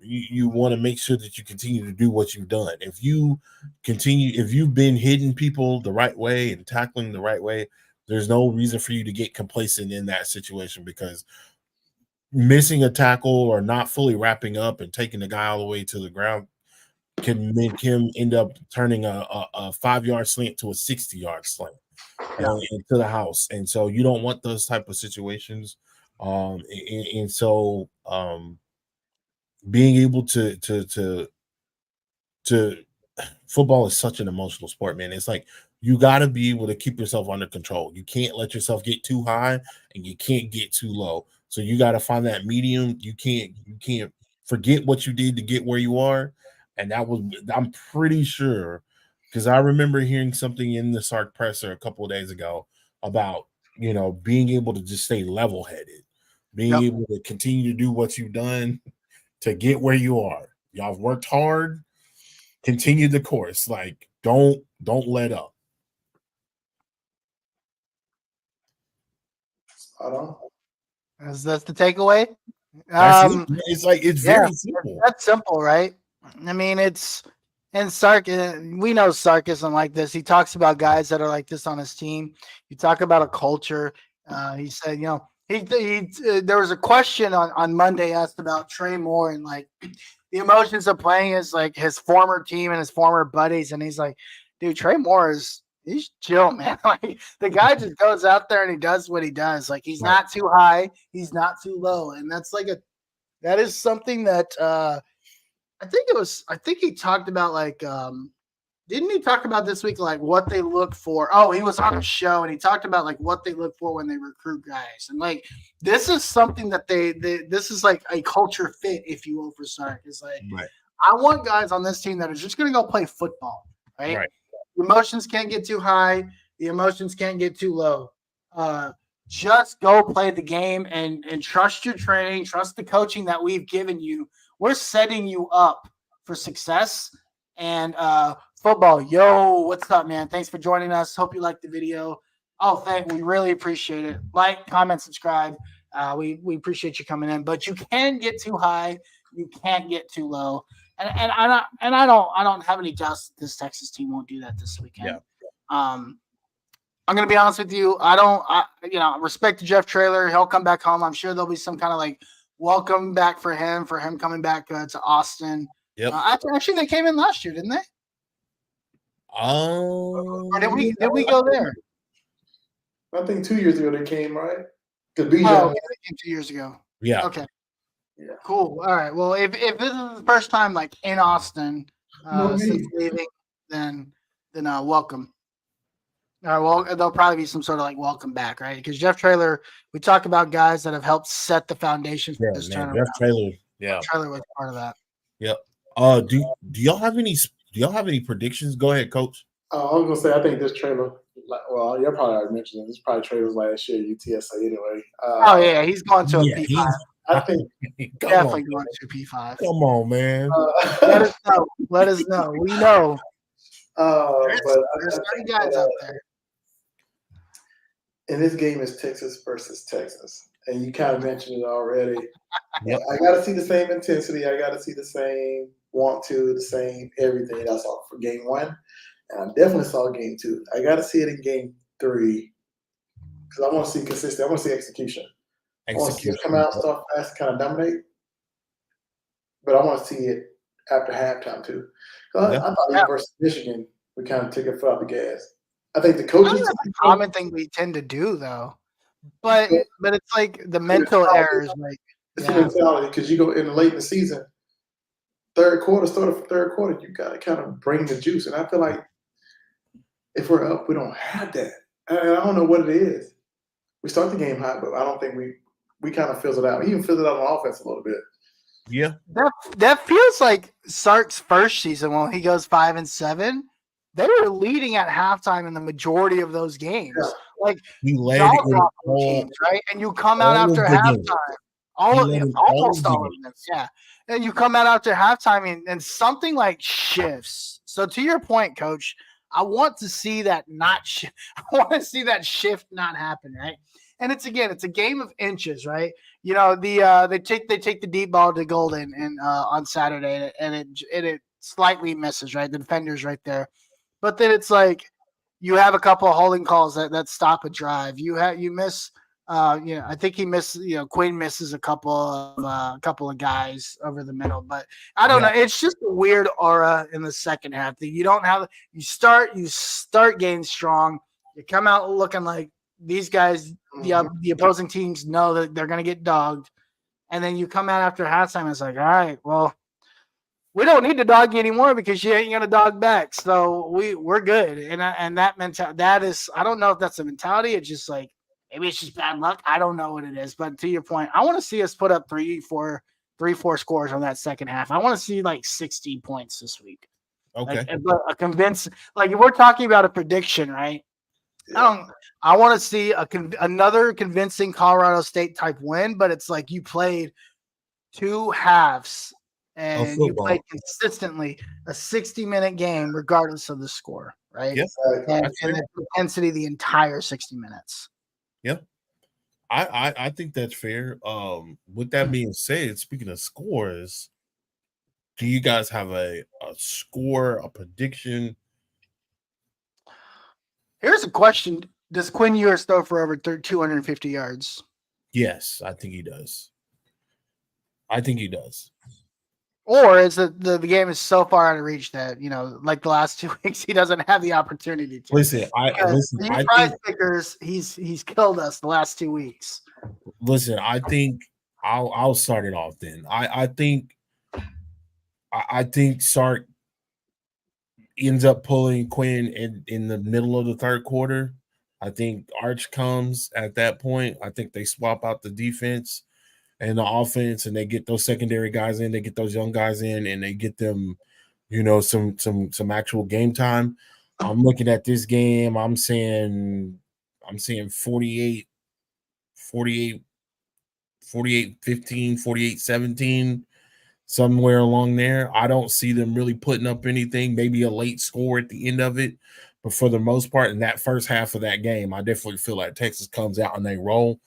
you want to make sure that you continue to do what you've done. If you've been hitting people the right way and tackling the right way, there's no reason for you to get complacent in that situation, because missing a tackle or not fully wrapping up and taking the guy all the way to the ground can make him end up turning a 5-yard slant to a 60-yard slant into the house. And so you don't want those type of situations. Being able to football is such an emotional sport, man. It's like you got to be able to keep yourself under control. You can't let yourself get too high and you can't get too low. So you got to find that medium. You can't forget what you did to get where you are. And I'm pretty sure, because I remember hearing something in the Sark presser a couple of days ago about being able to just stay level headed, being able to continue to do what you've done to get where you are. Y'all have worked hard. Continue the course. Like, don't let up. Spot on. That's the takeaway. It's very simple. That's simple, right? I mean, Sark. We know Sark isn't like this. He talks about guys that are like this on his team. You talk about a culture. He said, there was a question on Monday asked about Trey Moore and like the emotions of playing as like his former team and his former buddies, and he's like, dude, Trey Moore he's chill, man. Like the guy just goes out there and he does what he does. Like he's not too high, he's not too low, and that is something that I think he talked about like didn't he talk about this week like what they look for? Oh, he was on a show and he talked about like what they look for when they recruit guys. And like this is something that this is like a culture fit, if you will, for Sark. Is like I want guys on this team that are just gonna go play football, right? The emotions can't get too high, the emotions can't get too low. Just go play the game and trust your training, trust the coaching that we've given you. We're setting you up for success. And football, yo, what's up, man? Thanks for joining us. Hope you liked the video. We really appreciate it. Like, comment, subscribe. We appreciate you coming in, but you can get too high, you can't get too low. And I don't have any doubts that this Texas team won't do that this weekend. Yeah. I'm gonna be honest with you. I respect to Jeff Traylor. He'll come back home. I'm sure there'll be some kind of like welcome back for him coming back to Austin. Yep. Actually, they came in last year, didn't they? Or did we go there? I think 2 years ago they came, right? They came 2 years ago. Yeah. Okay. Yeah. Cool. All right. Well, if this is the first time like in Austin since leaving, then welcome. All right. Well, there'll probably be some sort of like welcome back, right? Because Jeff Traylor, we talk about guys that have helped set the foundation for this tournament. Jeff Traylor, Traylor was part of that. Yep. Do y'all have any predictions? Go ahead, Coach. I was gonna say I think this Traylor. Well, you probably already mentioned it. This is probably Traylor's last year at UTSA anyway. He's going to a P5. I think definitely going to P5. Come on, man. Let us know. We know. There's 30 guys out there. And this game is Texas versus Texas. And you kind of mentioned it already. I got to see the same intensity. I got to see the same the same everything. That's all for game one. And I definitely saw game two. I got to see it in game three because I want to see consistency. I want to see execution. I want to see it come out, start fast, kind of dominate. But I want to see it after halftime too. I thought versus Michigan, we kind of took a foot off the gas. I think the coaches. That's a common thing we tend to do, though. But it's like the mental errors. Like it's a mentality because you go in late in the season, third quarter, you got to kind of bring the juice. And I feel like if we're up, we don't have that. And I don't know what it is. We start the game hot, but I don't think we kind of fills it out. We even fills it out on offense a little bit. Yeah. That feels like Sark's first season when he goes 5-7. They were leading at halftime in the majority of those games. Yeah. Like he led games, right? And you come out after halftime. Almost all of them. Yeah. And you come out after halftime and something like shifts. So to your point, Coach, I want to see that I want to see that shift not happen, right? And it's a game of inches, right? You know, they take the deep ball to Golden and on Saturday, and it slightly misses, right? The defender's right there, but then it's like you have a couple of holding calls that stop a drive. You miss, I think he missed. Quinn misses a couple of guys over the middle, but I don't know. It's just a weird aura in the second half that you don't have. You start getting strong. You come out looking like these guys. The opposing teams know that they're going to get dogged, and then you come out after halftime and it's like, all right, well, we don't need to dog you anymore because you ain't going to dog back, so we're good. And that mentality, that is, I don't know if that's a mentality. It's just like maybe it's just bad luck. I don't know what it is, but to your point, I want to see us put up 3-4 scores on that second half. I want to see like 60 points this week. Okay, like, if we're talking about a prediction, right? I want to see another convincing Colorado State type win, but it's like you played 2 halves and you played consistently a 60-minute game regardless of the score, right? Yes. And the intensity the entire 60 minutes. Yep. I think that's fair. With that being said, speaking of scores, do you guys have a score, a prediction? Here's a question. Does Quinn Ewers throw for over 250 yards? Yes, I think he does. Or is the game is so far out of reach that, like the last 2 weeks, he doesn't have the opportunity to. Listen, I prize pickers, he's killed us the last 2 weeks. Listen, I think I'll start it off then. I think Sark ends up pulling Quinn in the middle of the third quarter. I think Arch comes at that point. I think they swap out the defense and the offense, and they get those secondary guys in. They get those young guys in, and they get them, some actual game time. I'm looking at this game. I'm saying 48, 15, 48, 17, somewhere along there. I don't see them really putting up anything, maybe a late score at the end of it. But for the most part, in that first half of that game, I definitely feel like Texas comes out and they roll.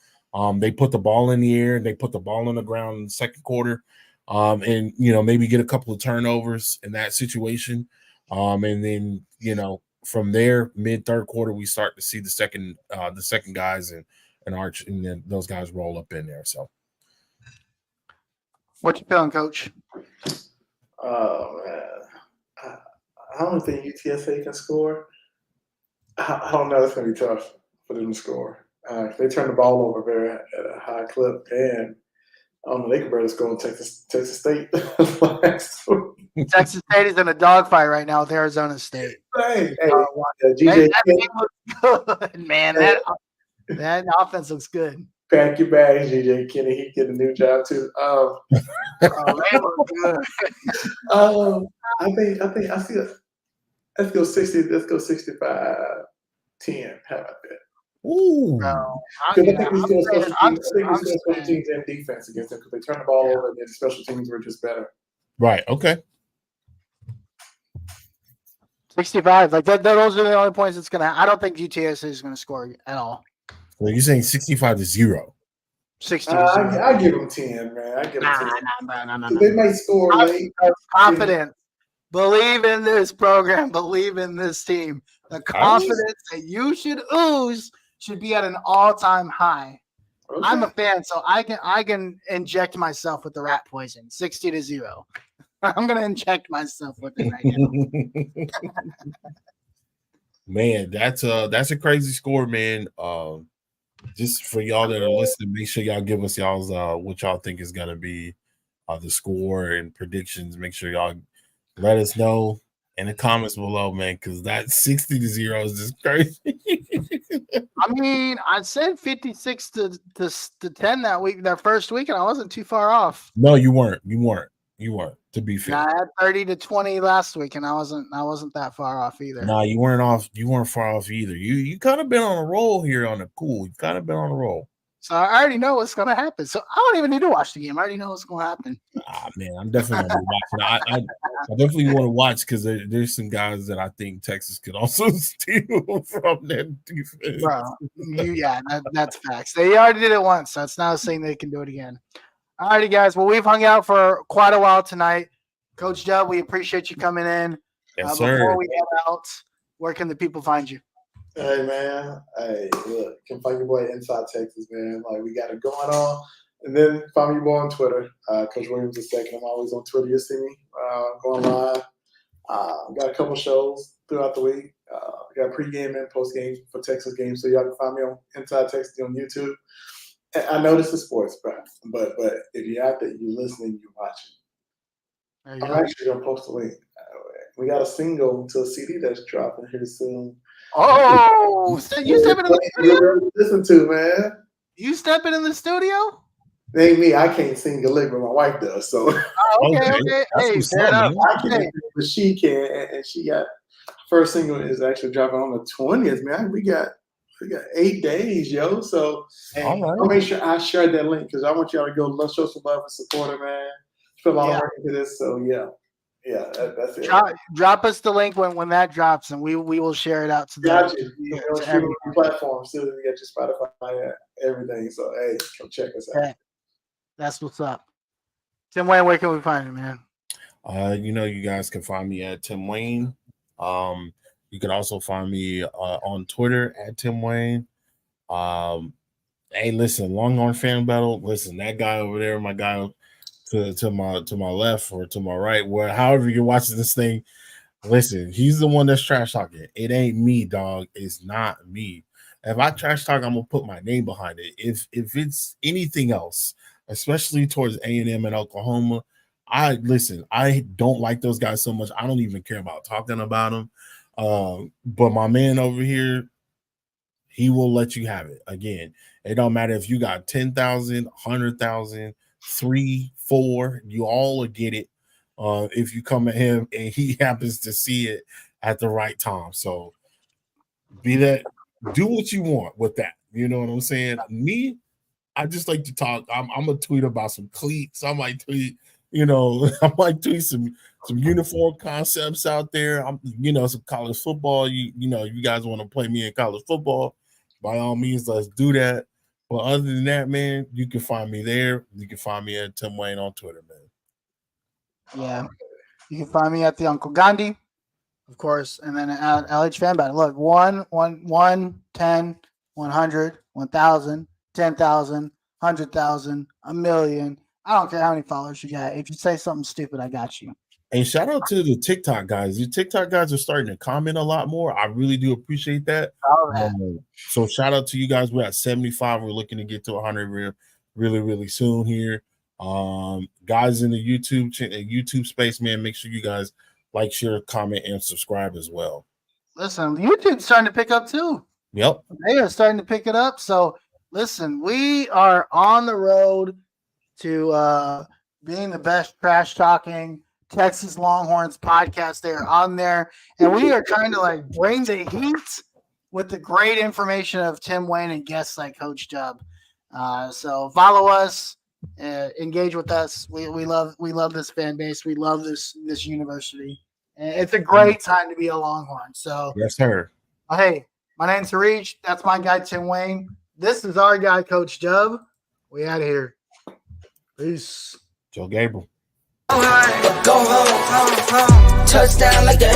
They put the ball in the air. They put the ball on the ground in the second quarter, and maybe get a couple of turnovers in that situation. And then from there, mid third quarter, we start to see the second guys and Arch, and then those guys roll up in there. So, what you feeling, Coach? Oh man, I don't think UTSA can score. I don't know. It's going to be tough for them to score. They turn the ball over at a high clip, and they could barely score on Texas State. Texas State is in a dogfight right now with Arizona State. Hey, GJ, that game looks good, man. That offense looks good. Pack your bags, GJ Kinney. He get a new job too. They look good. I think I see it. Let's go 60. Let's go 65-10. How about that? Ooh. No, I think we scored special teams and defense against them because they turned the ball over and then the special teams were just better. Right. Okay. 65. Like that. Those are the only points it's gonna. I don't think UTSA is gonna score at all. Well, you're saying 65-0. 60. I give them 10, man. I give them 10. No. They might score late. Confidence. Believe in this program. Believe in this team. The confidence that you should ooze should be at an all-time high. Okay. I'm a fan, so I can inject myself with the rat poison. 60-0. I'm gonna inject myself with it right now. Man, that's a crazy score, man. Just for y'all that are listening, make sure y'all give us y'all's what y'all think is gonna be the score and predictions. Make sure y'all let us know in the comments below, man, because that 60-0 is just crazy. I mean, I said 56 to 10 that first week, and I wasn't too far off. No, you weren't. To be fair, I had 30-20 last week, and I wasn't that far off either. Nah, you weren't off. You weren't far off either. You kind of been on a roll here on the cool. You kind of been on a roll. So I already know what's going to happen. So I don't even need to watch the game. I already know what's going to happen. Man, I'm definitely going to watch it. I definitely want to watch because there's some guys that I think Texas could also steal from that defense. Bro, that's facts. They already did it once, so it's now saying they can do it again. All righty, guys. Well, we've hung out for quite a while tonight. Coach Dub, we appreciate you coming in. Yes, sir. Before we head out, where can the people find you? Hey, man. Hey, look, can find your boy Inside Texas, man. Like, we got it going on. And then find me more on Twitter. Coach Williams II. I'm always on Twitter. You'll see me going live. Got a couple shows throughout the week. Got pregame and postgame for Texas games. So y'all can find me on Inside Texas on YouTube. And I know this is sports, but if you're out there, you're listening, you're watching. I'm actually going to post a link. We got a single to a CD that's dropping here soon. Oh, so you stepping in the studio? Listen to, man. You stepping in the studio? Ain't me. I can't sing a lick, but my wife does. So. Okay. Hey, fair enough. I can, but she can, and she got first single is actually dropping on the 20th, man. We got We got 8 days, yo. So All right. I'll make sure I share that link because I want y'all to go. Let's show some love and support him, man. Put a lot of work into this. So that's it. Drop us the link when that drops, and we will share it out to the. Got you. You to know, streaming platforms. Still, we got your Spotify, everything. So hey, come check us out. Okay. That's what's up. Tim Wayne, where can we find you, man? You guys can find me at Tim Wayne. You can also find me on Twitter at Tim Wayne. Hey, listen, Longhorn Fan Battle. Listen, that guy over there, my guy to my left or to my right, where however you're watching this thing, listen, he's the one that's trash talking. It ain't me, dog. It's not me. If I trash talk, I'm gonna put my name behind it. If it's anything else, especially towards A&M and Oklahoma, I don't like those guys so much. I don't even care about talking about them. But my man over here, he will let you have it. Again, it don't matter if you got 10,000, 100,000, 3, 4, you all will get it. If you come at him and he happens to see it at the right time. So do what you want with that. You know what I'm saying? Me, I just like to talk. I'm gonna tweet about some cleats. I might tweet, some uniform concepts out there. Some college football. You guys want to play me in college football? By all means, let's do that. But other than that, man, you can find me there. You can find me at Tim Wayne on Twitter, man. Yeah. You can find me at the Uncle Gandhi, of course, and then at LH Fan Battle. Look, 1, 10, 100, 1,000, 10,000, 100,000, a million. I don't care how many followers you got. If you say something stupid, I got you. And shout out to the TikTok guys. The TikTok guys are starting to comment a lot more. I really do appreciate that. So shout out to you guys. We're at 75. We're looking to get to 100 really, really soon here. Guys in the YouTube space, man, make sure you guys like, share, comment, and subscribe as well. Listen, YouTube's starting to pick up too. Yep. They are starting to pick it up. So listen, we are on the road to being the best trash talking Texas Longhorns podcast. They're on there, and we are trying to bring the heat with the great information of Tim Wayne and guests like Coach Dub. So follow us, engage with us. We love this fan base. We love this university. And it's a great time to be a Longhorn. So yes, sir. Hey, my name's Harij. That's my guy Tim Wayne. This is our guy Coach Dub. We out of here. Peace. Joe Gabriel. Go home, touchdown like the